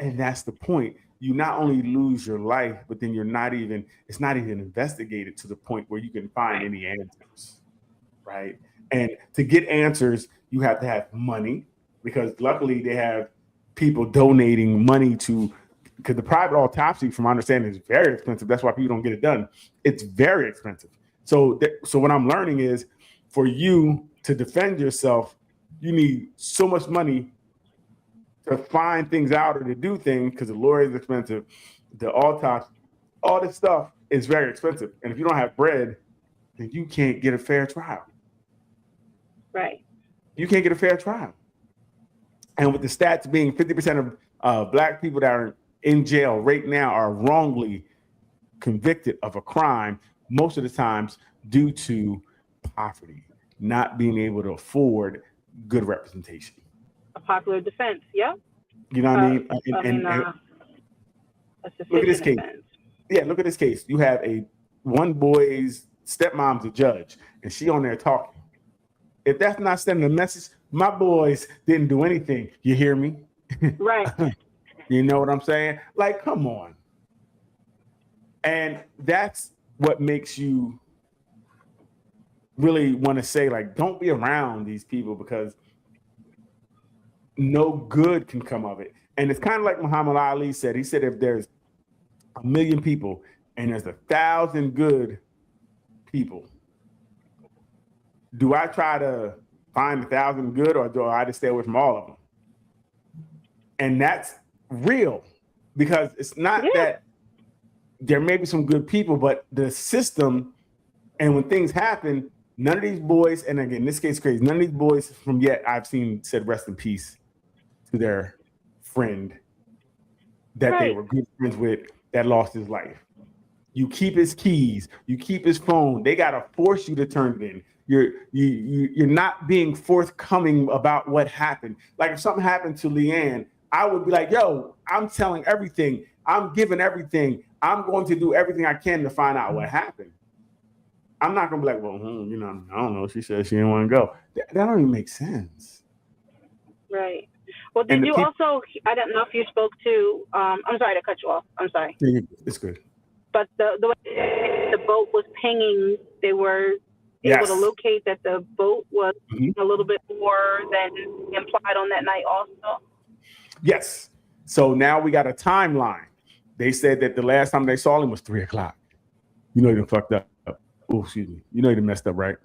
And that's the point. You not only lose your life, but then it's not even investigated to the point where you can find any answers, right? And to get answers, you have to have money, because luckily they have people donating money because the private autopsy, from my understanding, is very expensive. That's why people don't get it done. It's very expensive. So what I'm learning is, for you to defend yourself, you need so much money to find things out or to do things, because the lawyer is expensive, the autopsy, all this stuff is very expensive. And if you don't have bread, then you can't get a fair trial. Right. You can't get a fair trial. And with the stats being 50% of Black people that are in jail right now are wrongly convicted of a crime, most of the times due to poverty, not being able to afford good representation. A popular defense, yeah. You know what I mean? Look at this case. Defense. Yeah, look at this case. You have one boy's stepmom's a judge, and she on there talking. If that's not sending a message, my boys didn't do anything. You hear me? Right. You know what I'm saying? Like, come on. And that's what makes you really want to say, like, don't be around these people, because no good can come of it. And it's kind of like Muhammad Ali said. He said, if there's 1 million people and there's 1,000 good people, do I try to find 1,000 good, or do I just stay away from all of them? And that's real, because it's not that there may be some good people, but the system, and when things happen, none of these boys, and again, this case is crazy, none of these boys from yet I've seen said rest in peace to their friend that they were good friends with that lost his life. You keep his keys, you keep his phone. They gotta force you to turn it in. You're not being forthcoming about what happened. Like if something happened to Leanne, I would be like, yo, I'm telling everything. I'm giving everything. I'm going to do everything I can to find out what happened. I'm not gonna be like, well, I don't know. She said she didn't want to go. That don't even make sense. Right. Well, did you also? I don't know if you spoke to. I'm sorry to cut you off. I'm sorry. It's good. But the way the boat was pinging, they were able to locate that the boat was a little bit more than implied on that night also. Yes. So now we got a timeline. They said that the last time they saw him was 3:00. You know, you done fucked up. Oh, excuse me. You know, you done messed up, right?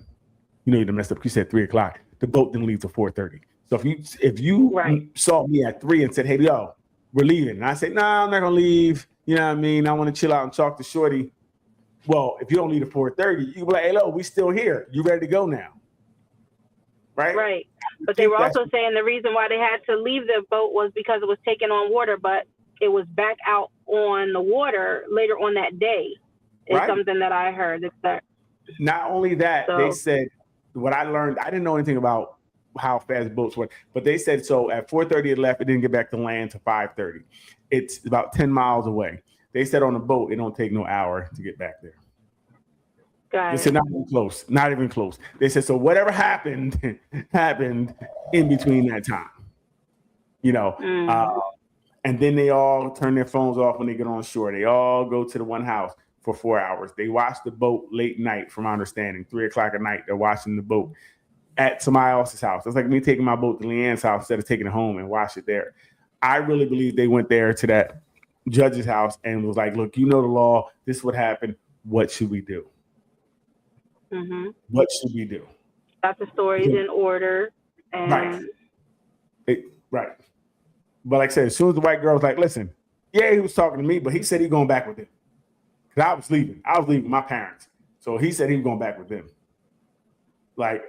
You know, you done messed up. You said 3:00. The boat didn't leave till 4:30. So if you saw me at 3 and said, hey, yo, we're leaving. And I said, nah, I'm not going to leave. You know what I mean? I want to chill out and talk to Shorty. Well, if you don't leave at 4:30, you can be like, hey, look, we still here. You ready to go now? Right? Right. But they were also saying the reason why they had to leave the boat was because it was taking on water, but it was back out on the water later on that day. It's something that I heard. Not only that, they said, what I learned, I didn't know anything about how fast boats work, but they said so at 4:30 it left, it didn't get back to land to 5:30. It's about 10 miles away. They said on a boat, it don't take no hour to get back there. They said not even close, not even close. They said, so whatever happened, happened in between that time, and then they all turn their phones off when they get on shore. They all go to the one house for 4 hours. They watch the boat late night, from my understanding, 3:00 at night. They're watching the boat at somebody else's house. It's like me taking my boat to Leanne's house instead of taking it home and watch it there. I really believe they went there to that judge's house and was like, look, you know the law. This is what happened. What should we do? Mm-hmm. What should we do? Got the stories in order. And... Right. But like I said, as soon as the white girl was like, listen, yeah, he was talking to me, but he said he's going back with him. Because I was leaving my parents. So he said he was going back with them. Like,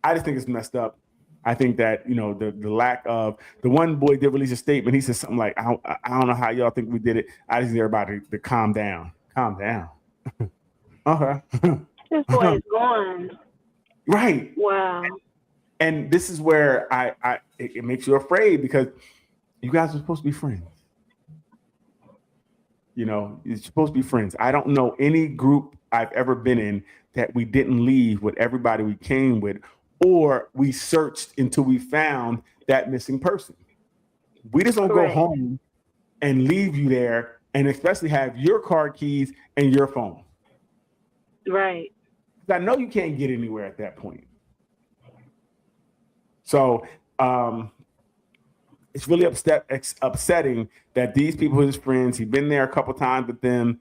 I just think it's messed up. I think that, the lack of, the one boy did release a statement. He said something like, I don't know how y'all think we did it. I just need everybody to calm down. Calm down. Okay. This boy is gone. Right. Wow. And this is where it makes you afraid, because you guys are supposed to be friends. You're supposed to be friends. I don't know any group I've ever been in that we didn't leave with everybody we came with, or we searched until we found that missing person. We just don't go home and leave you there, and especially have your car keys and your phone. Right. I know you can't get anywhere at that point. So it's really upsetting that these people are his friends. He's been there a couple times with them.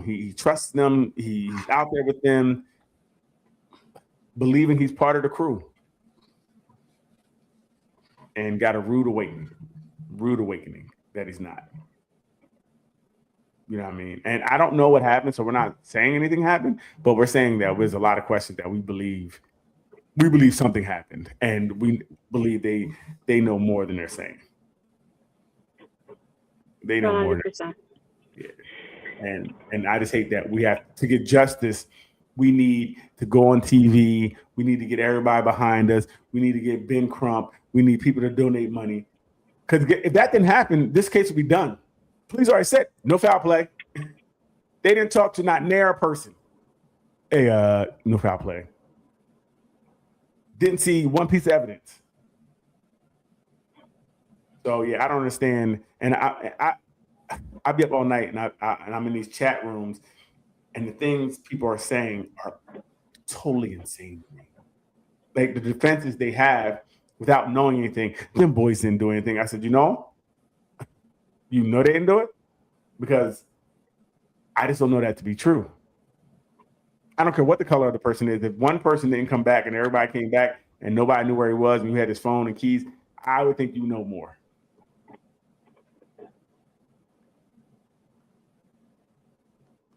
He trusts them. He's out there with them, believing he's part of the crew, and got a rude awakening that he's not. You know what I mean? And I don't know what happened, so we're not saying anything happened, but we're saying that there's a lot of questions that we believe something happened, and we believe they know more than they're saying. They know 100%. More than they're saying. Yeah. And I just hate that we have to get justice. We need to go on TV. We need to get everybody behind us. We need to get Ben Crump. We need people to donate money. Because if that didn't happen, this case would be done. Police already said no foul play. They didn't talk to not near a person. Hey, no foul play. Didn't see one piece of evidence. So yeah, I don't understand. And I be up all night, and I'm in these chat rooms, and the things people are saying are totally insane to me. Like the defenses they have without knowing anything. Them boys didn't do anything. I said, you know they didn't do it, because I just don't know that to be true. I don't care what the color of the person is. If one person didn't come back and everybody came back and nobody knew where he was and you had his phone and keys, I would think you know more.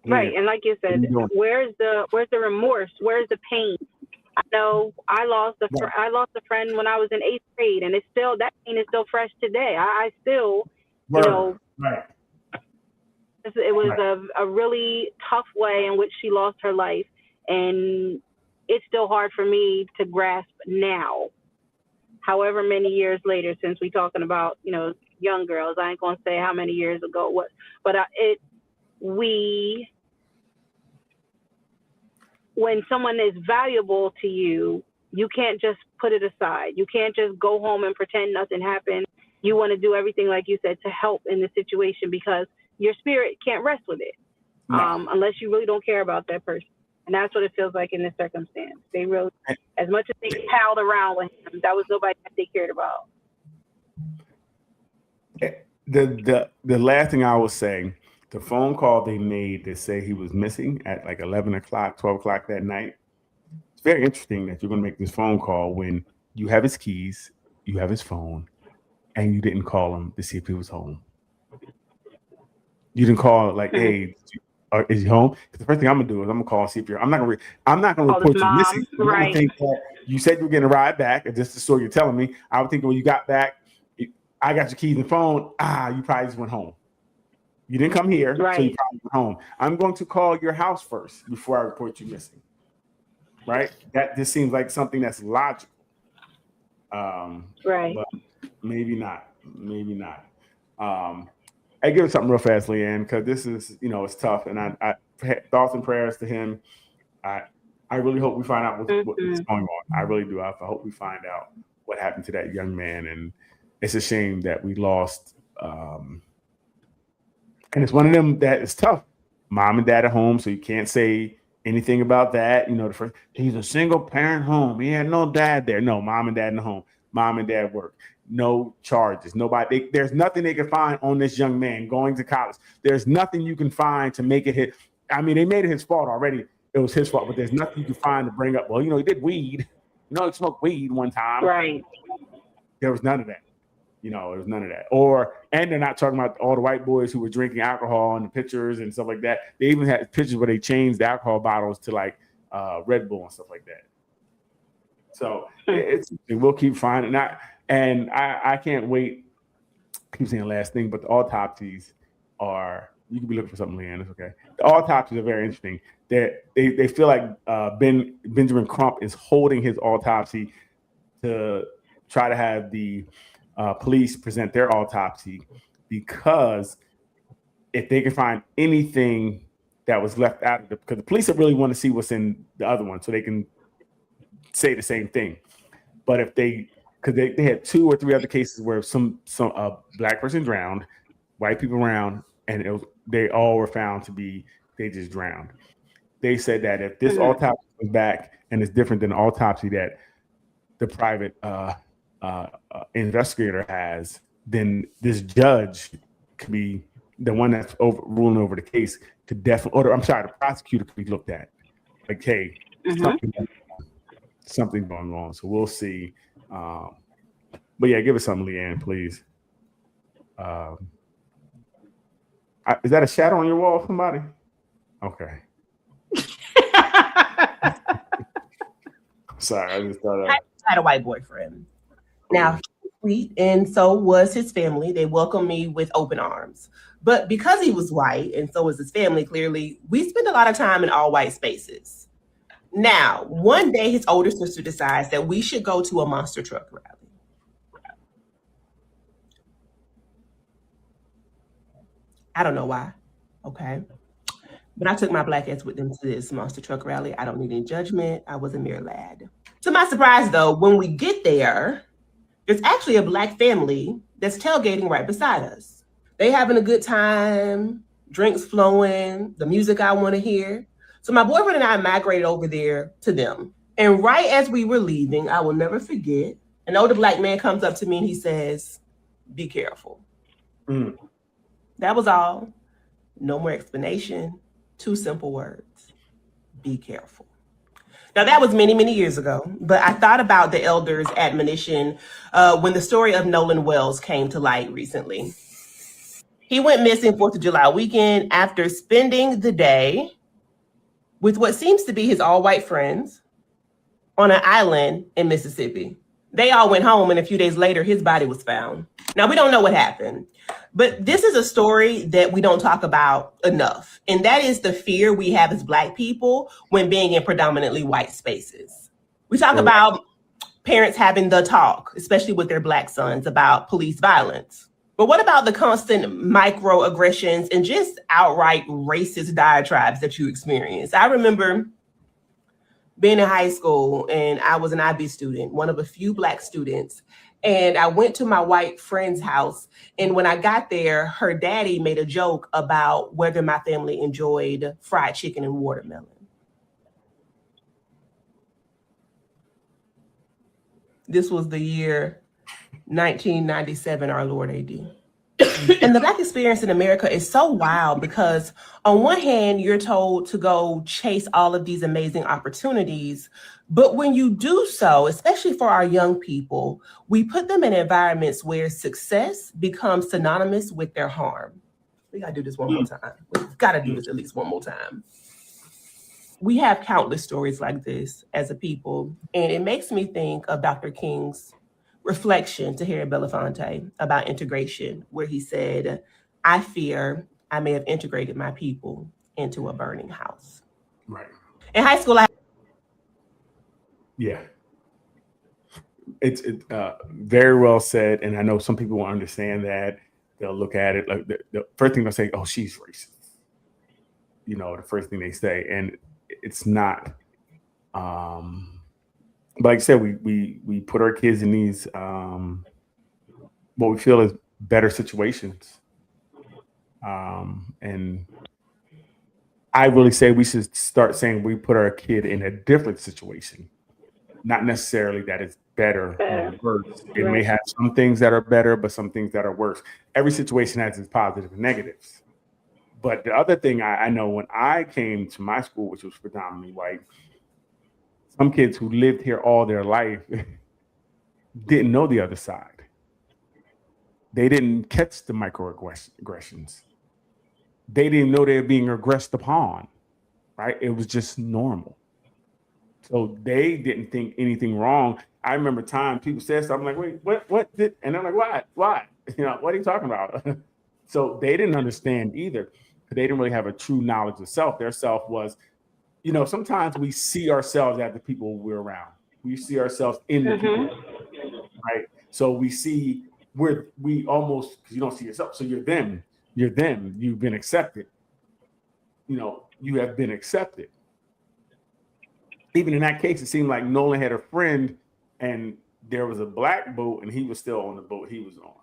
Right, and like you said, where's the remorse? Where's the pain? I know I lost a friend when I was in 8th grade, and that pain is still fresh today. I still, right. It was a really tough way in which she lost her life, and it's still hard for me to grasp now. However many years later, since we're talking about young girls, I ain't gonna say how many years ago what, but when someone is valuable to you, you can't just put it aside. You can't just go home and pretend nothing happened. You want to do everything, like you said, to help in the situation, because your spirit can't rest with it, unless you really don't care about that person. And that's what it feels like in this circumstance. They really, as much as they palled around with him, that was nobody that they cared about. The last thing I was saying, the phone call they made to say he was missing at like 11 o'clock, 12 o'clock that night. It's very interesting that you're going to make this phone call when you have his keys, you have his phone, and you didn't call him to see if he was home. You didn't call like, hey, is he home? Because the first thing I'm gonna do is I'm gonna call and see if you're. I'm not gonna report you missing. Right. Think that you said you were getting a ride back, and just the story you're telling me. I would think when you got back, I got your keys and phone. You probably just went home. You didn't come here, right. So you probably went home. I'm going to call your house first before I report you missing. Right? That just seems like something that's logical. Right. But maybe not. Maybe not. I give it something real fast, Leanne, because this is, it's tough, and I thoughts and prayers to him. I really hope we find out what's going on. I really do. I hope we find out what happened to that young man, and it's a shame that we lost. And it's one of them that is tough. Mom and dad at home, so you can't say anything about that. He's a single parent home. He had no dad there. No, mom and dad in the home. Mom and dad work. No charges. Nobody. There's nothing they can find on this young man going to college. There's nothing you can find to make it his. I mean, they made it his fault already. It was his fault, but there's nothing you can find to bring up. Well, he did weed. He smoked weed one time. Right. There was none of that. There was none of that. And they're not talking about all the white boys who were drinking alcohol and the pictures and stuff like that. They even had pictures where they changed the alcohol bottles to like Red Bull and stuff like that. So we'll keep finding that. And I can't wait. I keep saying the last thing, but the autopsies are, you can be looking for something, Leanne, it's okay. The autopsies are very interesting. They feel like Benjamin Crump is holding his autopsy to try to have the police present their autopsy, because if they can find anything that was left out of because the police really want to see what's in the other one so they can say the same thing. But if because they had 2 or 3 other cases where some black person drowned, white people drowned, and they all were found to be, they just drowned. They said that if this autopsy comes back and it's different than the autopsy that the private investigator has, then this judge could be the one that's ruling over the case, could definitely, the prosecutor could be looked at. Like, hey, something going on. So we'll see. But yeah, give us something, Leanne, please. Is that a shadow on your wall, somebody? Okay. Sorry, I just thought I had a white boyfriend. Now, sweet, and so was his family. They welcomed me with open arms. But because he was white, and so was his family, clearly, we spent a lot of time in all white spaces. Now, one day, his older sister decides that we should go to a monster truck rally. I don't know why, okay? But I took my black ass with them to this monster truck rally. I don't need any judgment. I was a mere lad. To my surprise, though, when we get there, there's actually a black family that's tailgating right beside us. They having a good time, drinks flowing, the music I want to hear. So my boyfriend and I migrated over there to them. And right as we were leaving, I will never forget, an older black man comes up to me and he says, "Be careful." That was all. No more explanation. 2 simple words. Be careful. Now, that was many, many years ago, but I thought about the elders' admonition when the story of Nolan Wells came to light recently. He went missing 4th of July weekend after spending the day with what seems to be his all-white friends on an island in Mississippi. They all went home, and a few days later, his body was found. Now, we don't know what happened, but this is a story that we don't talk about enough, and that is the fear we have as Black people when being in predominantly white spaces. We talk about parents having the talk, especially with their Black sons, about police violence. But what about the constant microaggressions and just outright racist diatribes that you experience? I remember being in high school, and I was an IB student, one of a few Black students. And I went to my white friend's house. And when I got there, her daddy made a joke about whether my family enjoyed fried chicken and watermelon. This was the year 1997, our Lord AD. And the Black experience in America is so wild because on one hand, you're told to go chase all of these amazing opportunities. But when you do so, especially for our young people, we put them in environments where success becomes synonymous with their harm. We gotta do this one more time. We've gotta do this at least one more time. We have countless stories like this as a people, and it makes me think of Dr. King's reflection to Harry Belafonte about integration, where he said, I fear I may have integrated my people into a burning house. Right. In high school, Yeah. It's very well said. And I know some people won't understand that. They'll look at it like the first thing they'll say, oh, she's racist. You know, the first thing they say. And it's not. But like I said, we put our kids in these what we feel is better situations. And I really say we should start saying we put our kid in a different situation. Not necessarily that it's better or worse. It may have some things that are better, but some things that are worse. Every situation has its positives and negatives. But the other thing I know, when I came to my school, which was predominantly white, some kids who lived here all their life didn't know the other side. They didn't catch the microaggressions. They didn't know they were being aggressed upon, right? It was just normal. So they didn't think anything wrong. I remember time people said something like, wait, what did, and I'm like, why? You know, what are you talking about? So they didn't understand either. They didn't really have a true knowledge of self. Their self was, you know, sometimes we see ourselves as the people we're around. We see ourselves in the people, right? So we see we almost, because you don't see yourself. So you're them, you've been accepted. You know, you have been accepted. Even in that case, it seemed like Nolan had a friend and there was a Black boat and he was still on the boat he was on.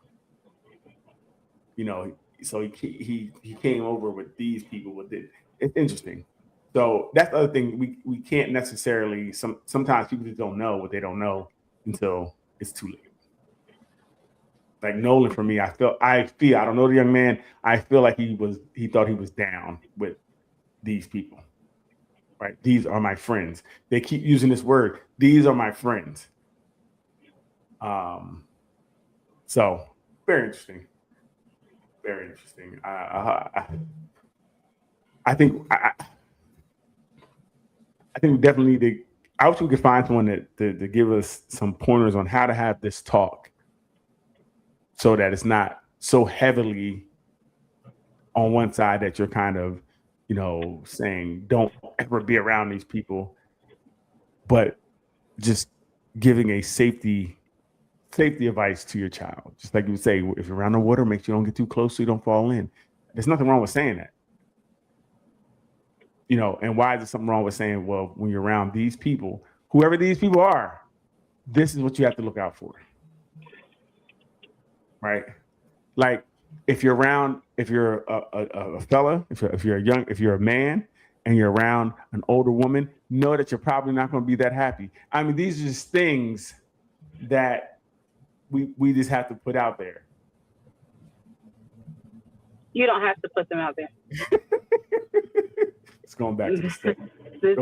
You know, so he came over with these people with it. It's interesting. So that's the other thing. We can't necessarily, sometimes people just don't know what they don't know until it's too late. Like Nolan, for me, I feel, I don't know the young man. I feel like he thought he was down with these people. Right? These are my friends. They keep using this word. These are my friends. So very interesting. Very interesting. I think we definitely need to. I wish we could find someone to give us some pointers on how to have this talk, so that it's not so heavily on one side that you're kind of, you know, saying don't ever be around these people, but just giving a safety advice to your child. Just like you would say, if you're around the water, make sure you don't get too close so you don't fall in. There's nothing wrong with saying that. You know, and why is there something wrong with saying, well, when you're around these people, whoever these people are, this is what you have to look out for. Right? Like if you're a fella, if you're a man and you're around an older woman, know that you're probably not going to be that happy. I mean, these are just things that we just have to put out there. You don't have to put them out there. It's going back to the study. This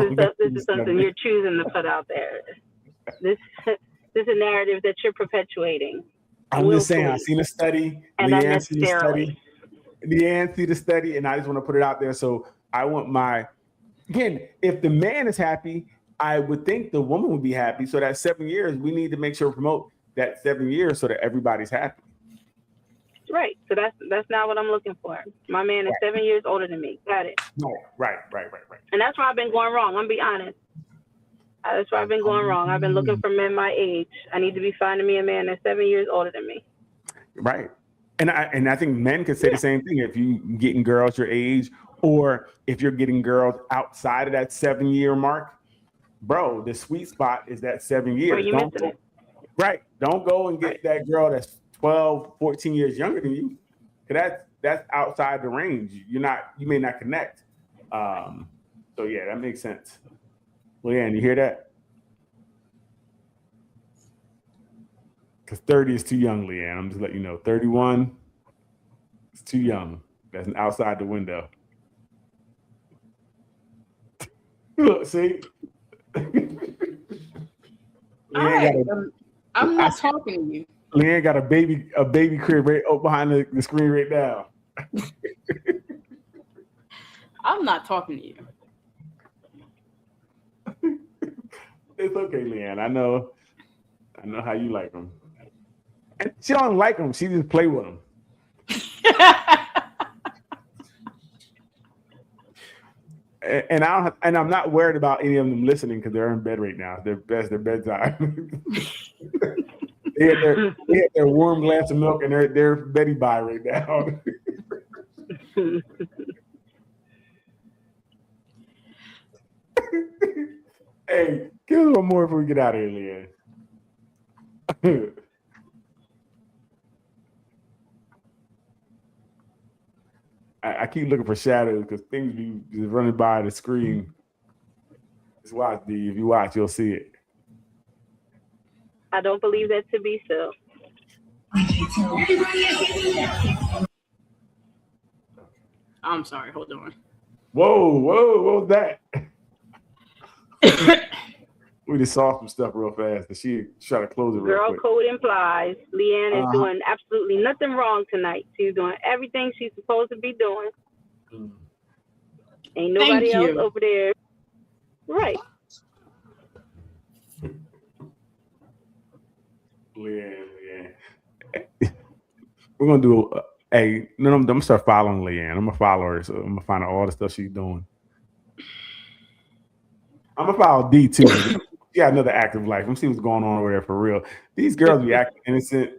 is something you're choosing to put out there. This is a narrative that you're perpetuating. I'm just saying, I've seen a study, and Leanne seen a study, Leanne see the study, and I just want to put it out there. So I want again, if the man is happy, I would think the woman would be happy. So that 7 years, we need to make sure we promote that 7 years so that everybody's happy. Right. So that's not what I'm looking for. My man is 7 years older than me. Got it. Right. And that's why I've been going wrong. I'm gonna be honest. That's why I've been going wrong. I've been looking for men my age. I need to be finding me a man that's 7 years older than me. Right. And I think men could say the same thing. If you getting girls your age, or if you're getting girls outside of that 7 year mark, bro, the sweet spot is that 7 years. Don't go and get that girl that's 12, 14 years younger than you. Cause that's outside the range. You may not connect. So yeah, that makes sense. Leanne, you hear that? Because 30 is too young, Leanne. I'm just letting you know. 31 is too young. That's outside the window. Look, see? I'm not talking to you. Leanne got a baby crib right behind the screen right now. I'm not talking to you. It's okay, Leanne. I know how you like them. And she don't like them. She just play with them. And I'm not worried about any of them listening because they're in bed right now. Their bedtime. they had their warm glass of milk and their Betty by right now. Hey, give us one more before we get out of here, Leanne. I keep looking for shadows because things be just running by the screen. Just watch, D. If you watch, you'll see it. I don't believe that to be so. I'm sorry. Hold on. Whoa, what was that? We just saw some stuff real fast, and she tried to close it real Girl quick. code implies Leanne is doing absolutely nothing wrong tonight. She's doing everything she's supposed to be doing. Ain't nobody else over there. Right. Leanne. We're gonna do I'm gonna start following Leanne. I'm gonna follow her, so I'm gonna find out all the stuff she's doing. I'm gonna follow D too. She got another active life. Let's see what's going on over there for real. These girls be acting innocent.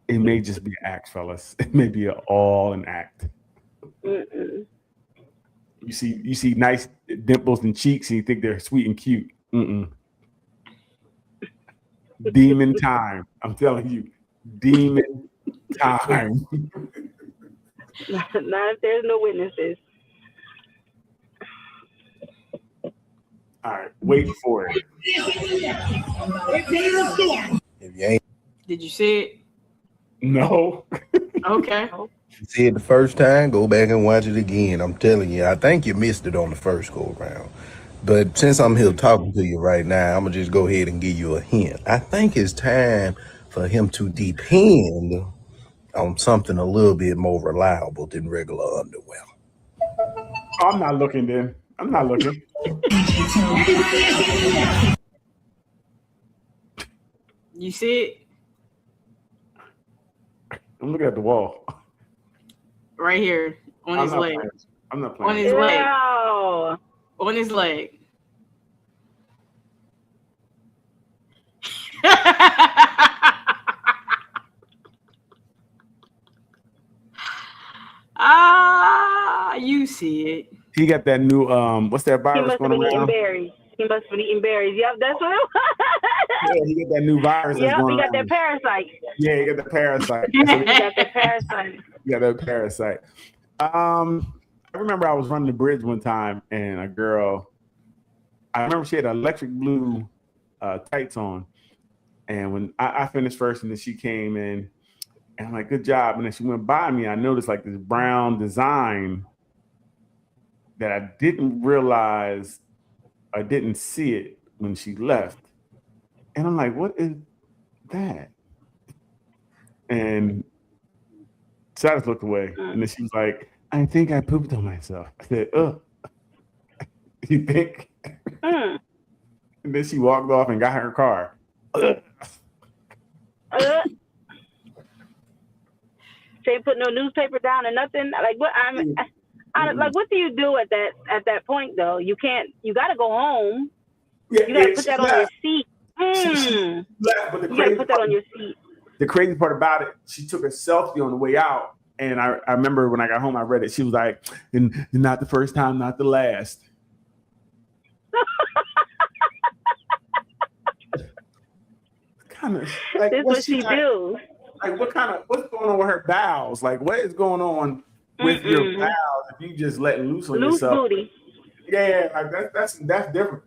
It may just be an act, fellas. It may be all an act. Mm-mm. You see nice dimples and cheeks, and you think they're sweet and cute. Demon time. I'm telling you, demon time. Not if there's no witnesses. All right, wait for it. Did you see it? No. Okay. You see it the first time, go back and watch it again. I'm telling you, I think you missed it on the first go round. But since I'm here talking to you right now, I'm going to just go ahead and give you a hint. I think it's time for him to depend on something a little bit more reliable than regular underwear. I'm not looking then. I'm not looking. You see it? I'm looking at the wall. Right here on his leg. I'm not playing. On his leg. Wow. On his leg. You see it. He got that new what's that virus He must have going been eating around? berries. He must have been eating berries. Yep, that's what it was. Yeah, he got that new virus. Yep, going he got around. that parasite. Yeah, he got the parasite. He got that parasite. Yeah, that parasite. I remember I was running the bridge one time, and a girl, I remember she had electric blue tights on, and when I finished first, and then she came in, and I'm like, "Good job!" And then she went by me. I noticed like this brown design that I didn't realize, I didn't see it when she left, and I'm like, "What is that?" And So I just looked away, and then she was like, "I think I pooped on myself." I said, "Ugh." You think? Mm. And then she walked off and got her car. Ugh. She ain't put no newspaper down or nothing. Like what? Like what do you do at that point though? You can't. You got to go home. Yeah, You got to put that on your seat. She left, but You got to put that on your seat. The crazy part about it, she took a selfie on the way out, and I remember when I got home, I read it. She was like, "And not the first time, not the last." Kind of like This is what she do. Like what's going on with her bowels? Like what is going on with your bowels if you just letting loose on Loose yourself? booty. Yeah, like that's different.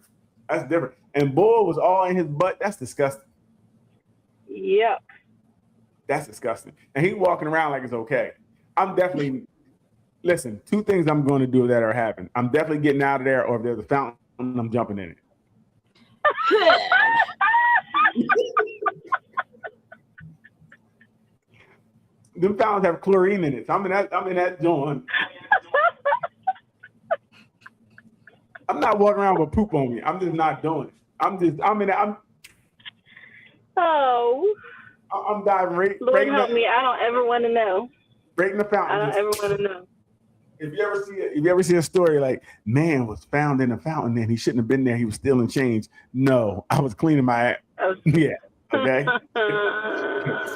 That's different. And bull was all in his butt. That's disgusting. Yep. That's disgusting. And he walking around like it's okay. I'm definitely listen. Two things I'm going to do that are happening. I'm definitely getting out of there, or if there's a fountain, I'm jumping in it. Them fountains have chlorine in it. I'm in that joint. I'm not walking around with poop on me. I'm just not doing it. I'm diving right. Lord help me. I don't ever want to know. Breaking the fountain. I don't ever want to know. If you ever see a story like man was found in a fountain and he shouldn't have been there, he was stealing change. No, I was cleaning my yeah. Okay.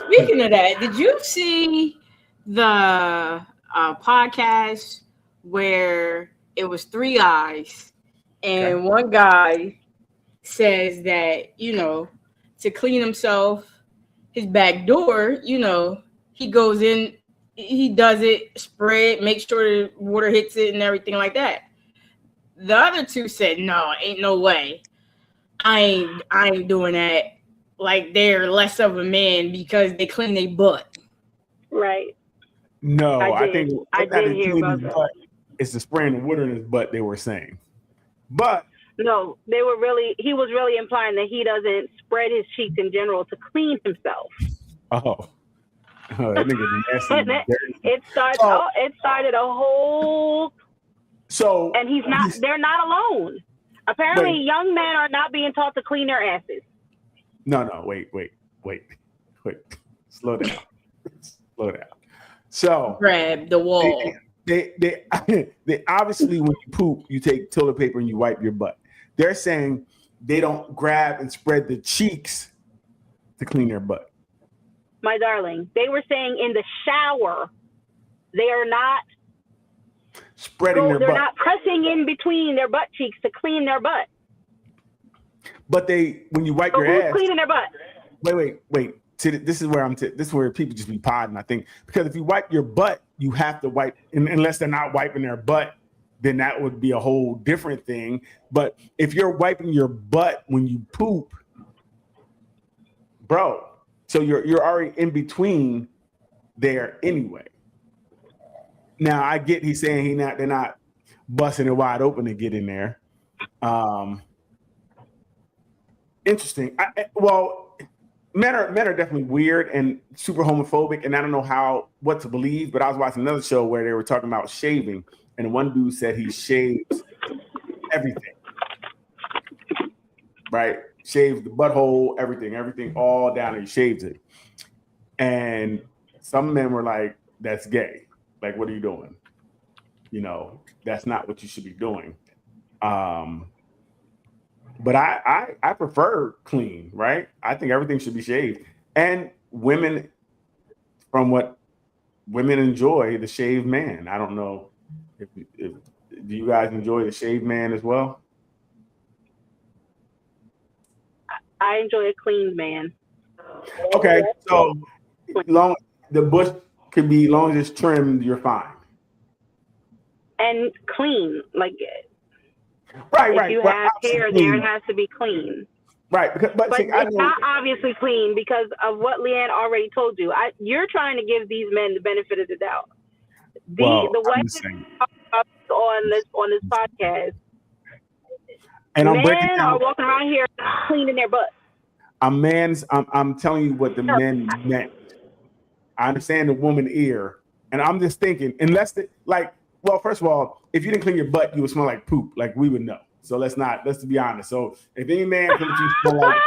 Speaking of that, did you see the podcast where it was three guys and one guy says that, to clean himself, his back door, he goes in, he does it, spread, make sure the water hits it and everything like that. The other two said, no, ain't no way. I ain't doing that. Like they're less of a man because they clean their butt. Right. No, I did hear about that. It's the spraying the water in his butt they were saying. But no, he was really implying that he doesn't spread his cheeks in general to clean himself. Oh that nigga nasty. It started a whole. So and they're not alone. Apparently, young men are not being taught to clean their asses. No, wait. Slow down. So grab the wall. They obviously when you poop, you take toilet paper and you wipe your butt. They're saying they don't grab and spread the cheeks to clean their butt. My darling, they were saying in the shower, they are not spreading their butt. They're not pressing in between their butt cheeks to clean their butt. But when you wipe your ass, cleaning their butt. Wait. This is where people just be podding, I think, because if you wipe your butt, you have to wipe, unless they're not wiping their butt, then that would be a whole different thing. But if you're wiping your butt when you poop, bro, so you're already in between there anyway. Now I get he's saying they're not busting it wide open to get in there. Interesting. Men are definitely weird and super homophobic, and I don't know what to believe. But I was watching another show where they were talking about shaving, and one dude said he shaves everything, right? Shaves the butthole, everything all down, and he shaves it. And some men were like, "That's gay. Like, what are you doing? That's not what you should be doing." But I prefer clean, right? I think everything should be shaved. And women, from what women enjoy, the shaved man. I don't know if do you guys enjoy the shaved man as well? I enjoy a clean man. Okay, so the bush could be long as it's trimmed, you're fine. And clean, like. Right. If you have hair there, it has to be clean. Right, but see, it's not obviously clean because of what Leanne already told you. You're trying to give these men the benefit of the doubt. The way on this podcast, and I'm men are walking around here cleaning their butts. I'm telling you what the men meant. I understand the woman ear, And I'm just thinking, unless well, first of all, if you didn't clean your butt, you would smell like poop. Like we would know. So let's be honest. So if any man comes to you smell like,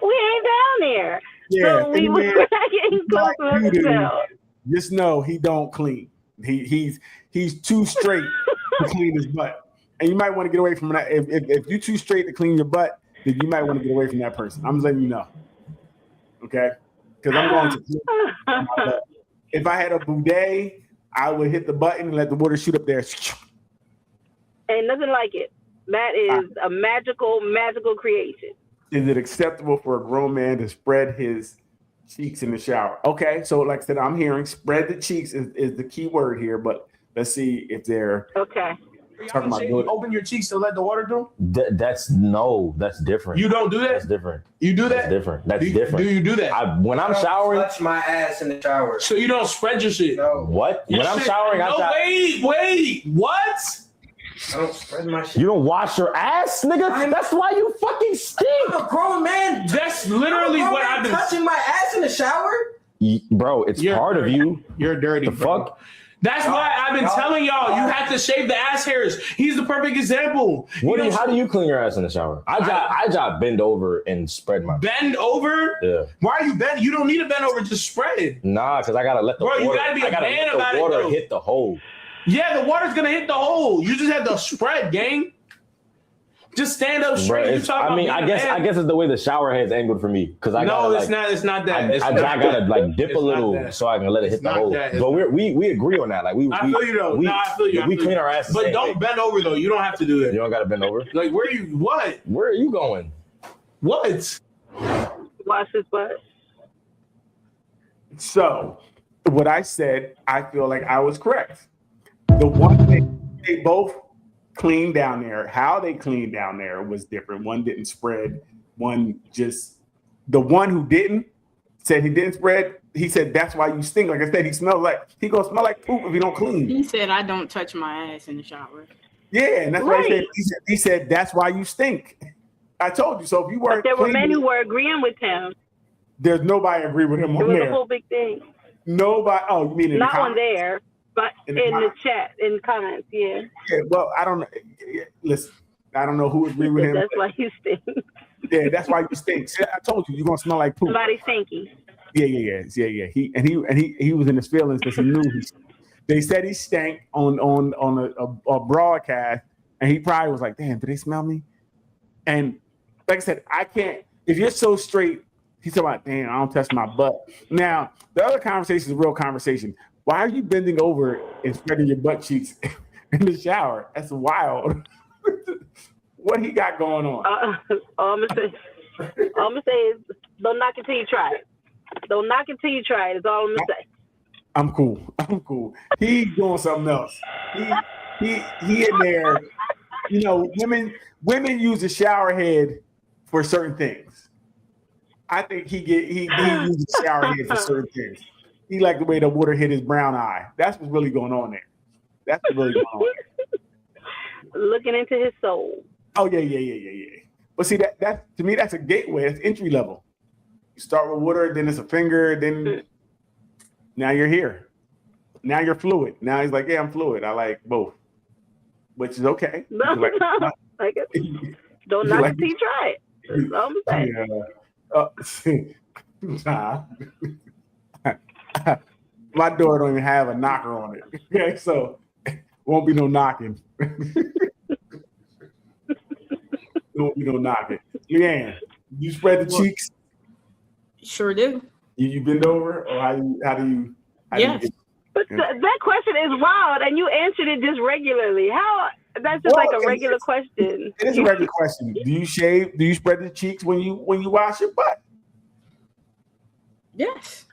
we ain't down there. yeah, So we were getting close to ourselves. Just know he don't clean. He's too straight to clean his butt. And you might want to get away from that. If you're too straight to clean your butt, then you might want to get away from that person. I'm just letting you know. Okay? Because I'm going to. If I had a bidet, I would hit the button and let the water shoot up there. Ain't nothing like it. That is a magical creation. Is it acceptable for a grown man to spread his cheeks in the shower? Okay, so like I said, I'm hearing spread the cheeks is the key word here, but let's see if they're okay. Talking about doing open your cheeks to let the water through? That's different. You don't do that? That's different. You do that? That's different. That's different. Do you do that? When I'm showering, touch my ass in the shower. So you don't spread your shit? No. What? When I'm showering, wait, what? I don't spread my shit. You don't wash your ass, nigga? That's why you fucking stink. I'm a grown man. That's literally what I've been touching my ass in the shower. Bro, it's part of you. You're dirty. The fuck? That's why I've been telling y'all you have to shave the ass hairs. He's the perfect example. How do you clean your ass in the shower? I just bend over and spread my. Bend over? Yeah. Why are you bending? You don't need to bend over. Just spread it. Nah, because I gotta let the water. You gotta be a man about it. Water hit the hole. Yeah, the water's gonna hit the hole. You just have to spread, gang. Just stand up straight. I guess it's the way the shower head's angled for me. Because it's not that. I gotta like dip a little so I can let it hit the hole. But we agree on that. Like I feel you though. I feel you. We clean our asses. But don't bend over though. You don't have to do that. You don't gotta bend over. Like where are you going? What? Wash his butt. So what I said, I feel like I was correct. The one thing they both cleaned down there, how they cleaned down there was different. One didn't spread, the one who didn't said he didn't spread. He said that's why you stink. Like I said, he gonna smell like poop if you don't clean. He said I don't touch my ass in the shower. Yeah, and that's why he said that's why you stink. I told you. So if you weren't, there were men who were agreeing with him. There's nobody agree with him on there. It was a whole big thing. Nobody. Oh, you mean in not the on there, but in the chat, in comments, yeah. Well, I don't know. Listen, I don't know who agreed with him. That's why you stink. Yeah, that's why you stink. See, I told you, you're gonna smell like poop. Somebody stinky. Yeah. He was in his feelings because he knew they said he stank on a broadcast, and he probably was like, "Damn, did they smell me?" And like I said, I can't. If you're so straight, he's talking about, "Damn, I don't touch my butt." Now, the other conversation is a real conversation. Why are you bending over and spreading your butt cheeks in the shower? That's wild. What he got going on? All I'm gonna say is, don't knock it till you try it. Don't knock it till you try it. Is all I'm gonna say. I'm cool. He's doing something else. He in there. You know, women use a shower head for certain things. I think he uses a shower head for certain things. He liked the way the water hit his brown eye. That's what's really going on there. That's what's really going on there. Looking into his soul. Oh yeah. But see that to me that's a gateway. That's entry level. You start with water, then it's a finger, then now you're here. Now you're fluid. Now he's like, yeah, I'm fluid. I like both, which is okay. No, like it. Don't knock it till you try it. That's all I'm saying. Nah. My door don't even have a knocker on it. Okay, so won't be no knocking. Won't be no knocking. Leanne, you spread the cheeks? Sure do. You bend over, or how do you? Yes. But that question is wild, and you answered it just regularly. How? That's just like a regular question. It is a regular question. Do you shave? Do you spread the cheeks when you wash your butt? Yes.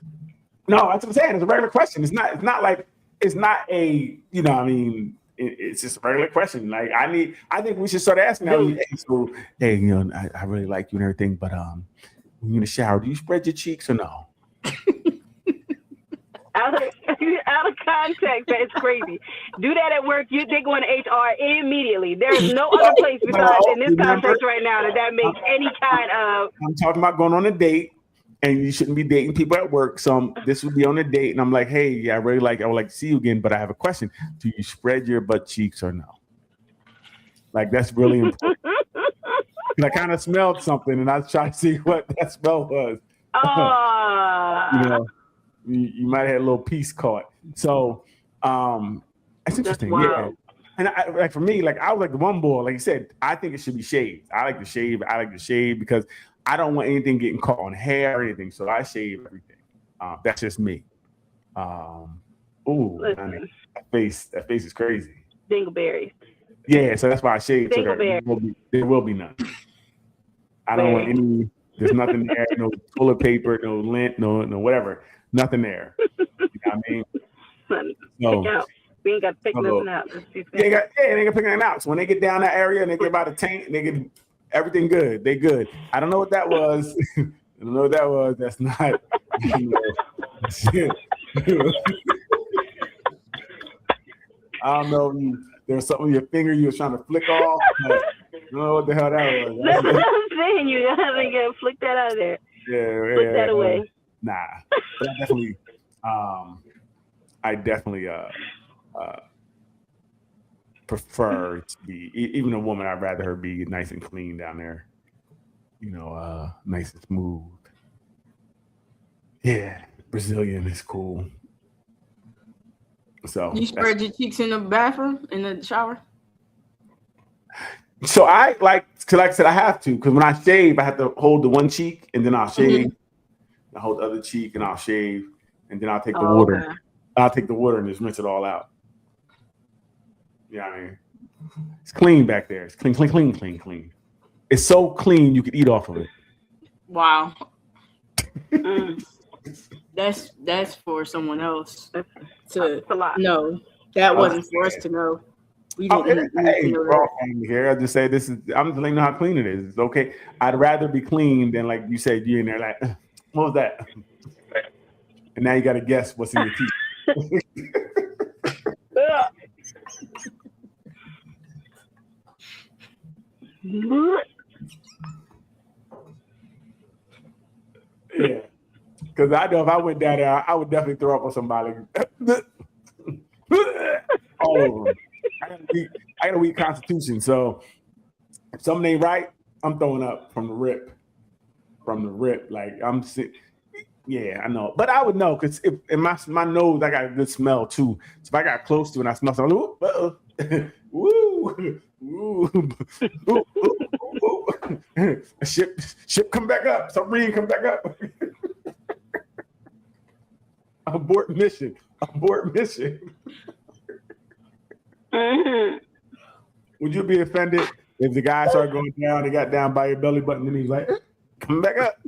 No, that's what I'm saying. It's a regular question. It's not like it's not a, you know, I mean, it's just a regular question. Like I think we should start asking now. Hey, you know, I really like you and everything, but when you're in the shower, do you spread your cheeks or no? Out of context, that's crazy. Do that at work, they go into HR immediately. There is no other place besides in this context right now that makes any kind of. I'm talking about going on a date, and you shouldn't be dating people at work. So this would be on a date, and I'm like, hey, yeah, I would like to see you again, but I have a question. Do you spread your butt cheeks or no? Like, that's really important. I kind of smelled something, and I was trying to see what that smell was. You might have had a little piece caught. So it's interesting. Yeah. And like for me, like I was like the one boy, like you said, I think it should be shaved. I like to shave because I don't want anything getting caught on hair or anything. So I shave everything. That's just me. Honey, that face is crazy. Dingleberries. Yeah, so that's why I shave. So there will be none. I don't want any. There's nothing there. No toilet paper, no lint, no whatever. Nothing there. You know what I mean? No. We ain't got to pick nothing out. They ain't got to pick nothing out. So when they get down that area and they get by the tank, they get everything good. They good. I don't know what that was. That's not. I don't know. There's something with your finger you were trying to flick off. I don't know what the hell that was. That's what I'm saying. You haven't got to flick that out of there. Yeah. Flick that away. Nah. But I definitely prefer to be, even a woman, I'd rather her be nice and clean down there. Nice and smooth. Yeah. Brazilian is cool. So you spread your cheeks in the bathroom, in the shower? So I like I said, I have to, because when I shave, I have to hold the one cheek and then I'll shave. Mm-hmm. I hold the other cheek and I'll shave, and then I'll take the water. Okay. I'll take the water and just rinse it all out. Yeah, I mean, it's clean back there. It's clean. It's so clean you could eat off of it. Wow. That's for someone else to know. That wasn't for us to know. We didn't know that. Here, I just say this is. I'm just letting you know how clean it is. It's okay. I'd rather be clean than like you said. You're in there like, what was that? And now you got to guess what's in your teeth. Yeah. Because I know if I went down there, I would definitely throw up on somebody. All over them. I got a weak constitution, so if something ain't right, I'm throwing up from the rip. Like I'm sick. Yeah, I know. But I would know because in my nose, I got a good smell too. So if I got close to it and I smell something, ship come back up. Submarine come back up. Abort mission. Mm-hmm. Would you be offended if the guy started going down, he got down by your belly button, and he's like, come back up?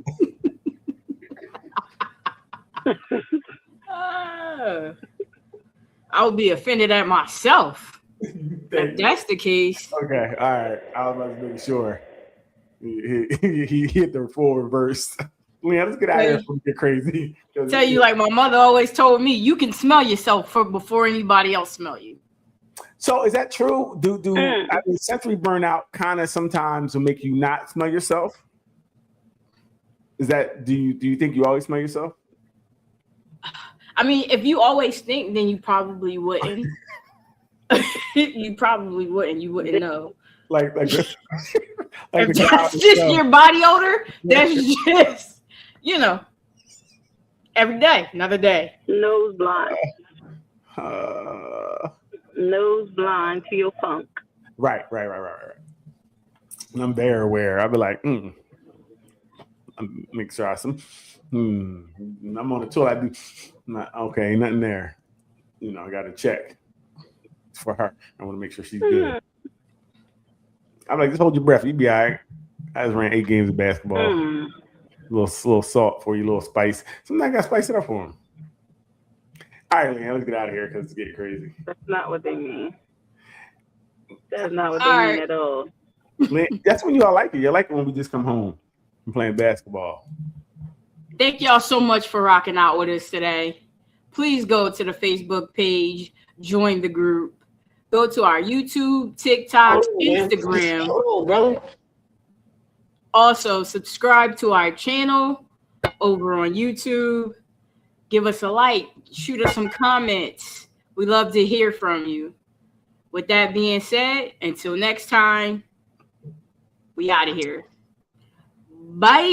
I would be offended at myself. If that's the case. Okay, all right. I was about to make sure. He hit the full reverse. Leon, let's get out of here before we get crazy. Tell you, like my mother always told me, you can smell yourself before anybody else smell you. So is that true? Do I mean, sensory burnout kind of sometimes will make you not smell yourself? Is that do you think you always smell yourself? I mean, if you always think, then you probably wouldn't. You probably wouldn't. You wouldn't know. Like if that's just your body odor, that's just, every day, another day. Nose blind. Nose blind to your funk. Right. And I'm very aware. I'll be like, make sure I some. I'm on the toilet. I do. Okay, nothing there. I got to check for her. I want to make sure she's good. I'm like, just hold your breath. You be all right. I just ran 8 games of basketball. A little salt for you, a little spice. Sometimes I got to spice it up for him. All right, Leanne, let's get out of here because it's getting crazy. That's not what they mean. That's not what they mean at all. That's when you all like it. You like it when we just come home and playing basketball. Thank y'all so much for rocking out with us today. Please go to the Facebook page, join the group. Go to our YouTube, TikTok, Instagram. Also, subscribe to our channel over on YouTube. Give us a like, shoot us some comments. We love to hear from you. With that being said, until next time, we out of here. Bye.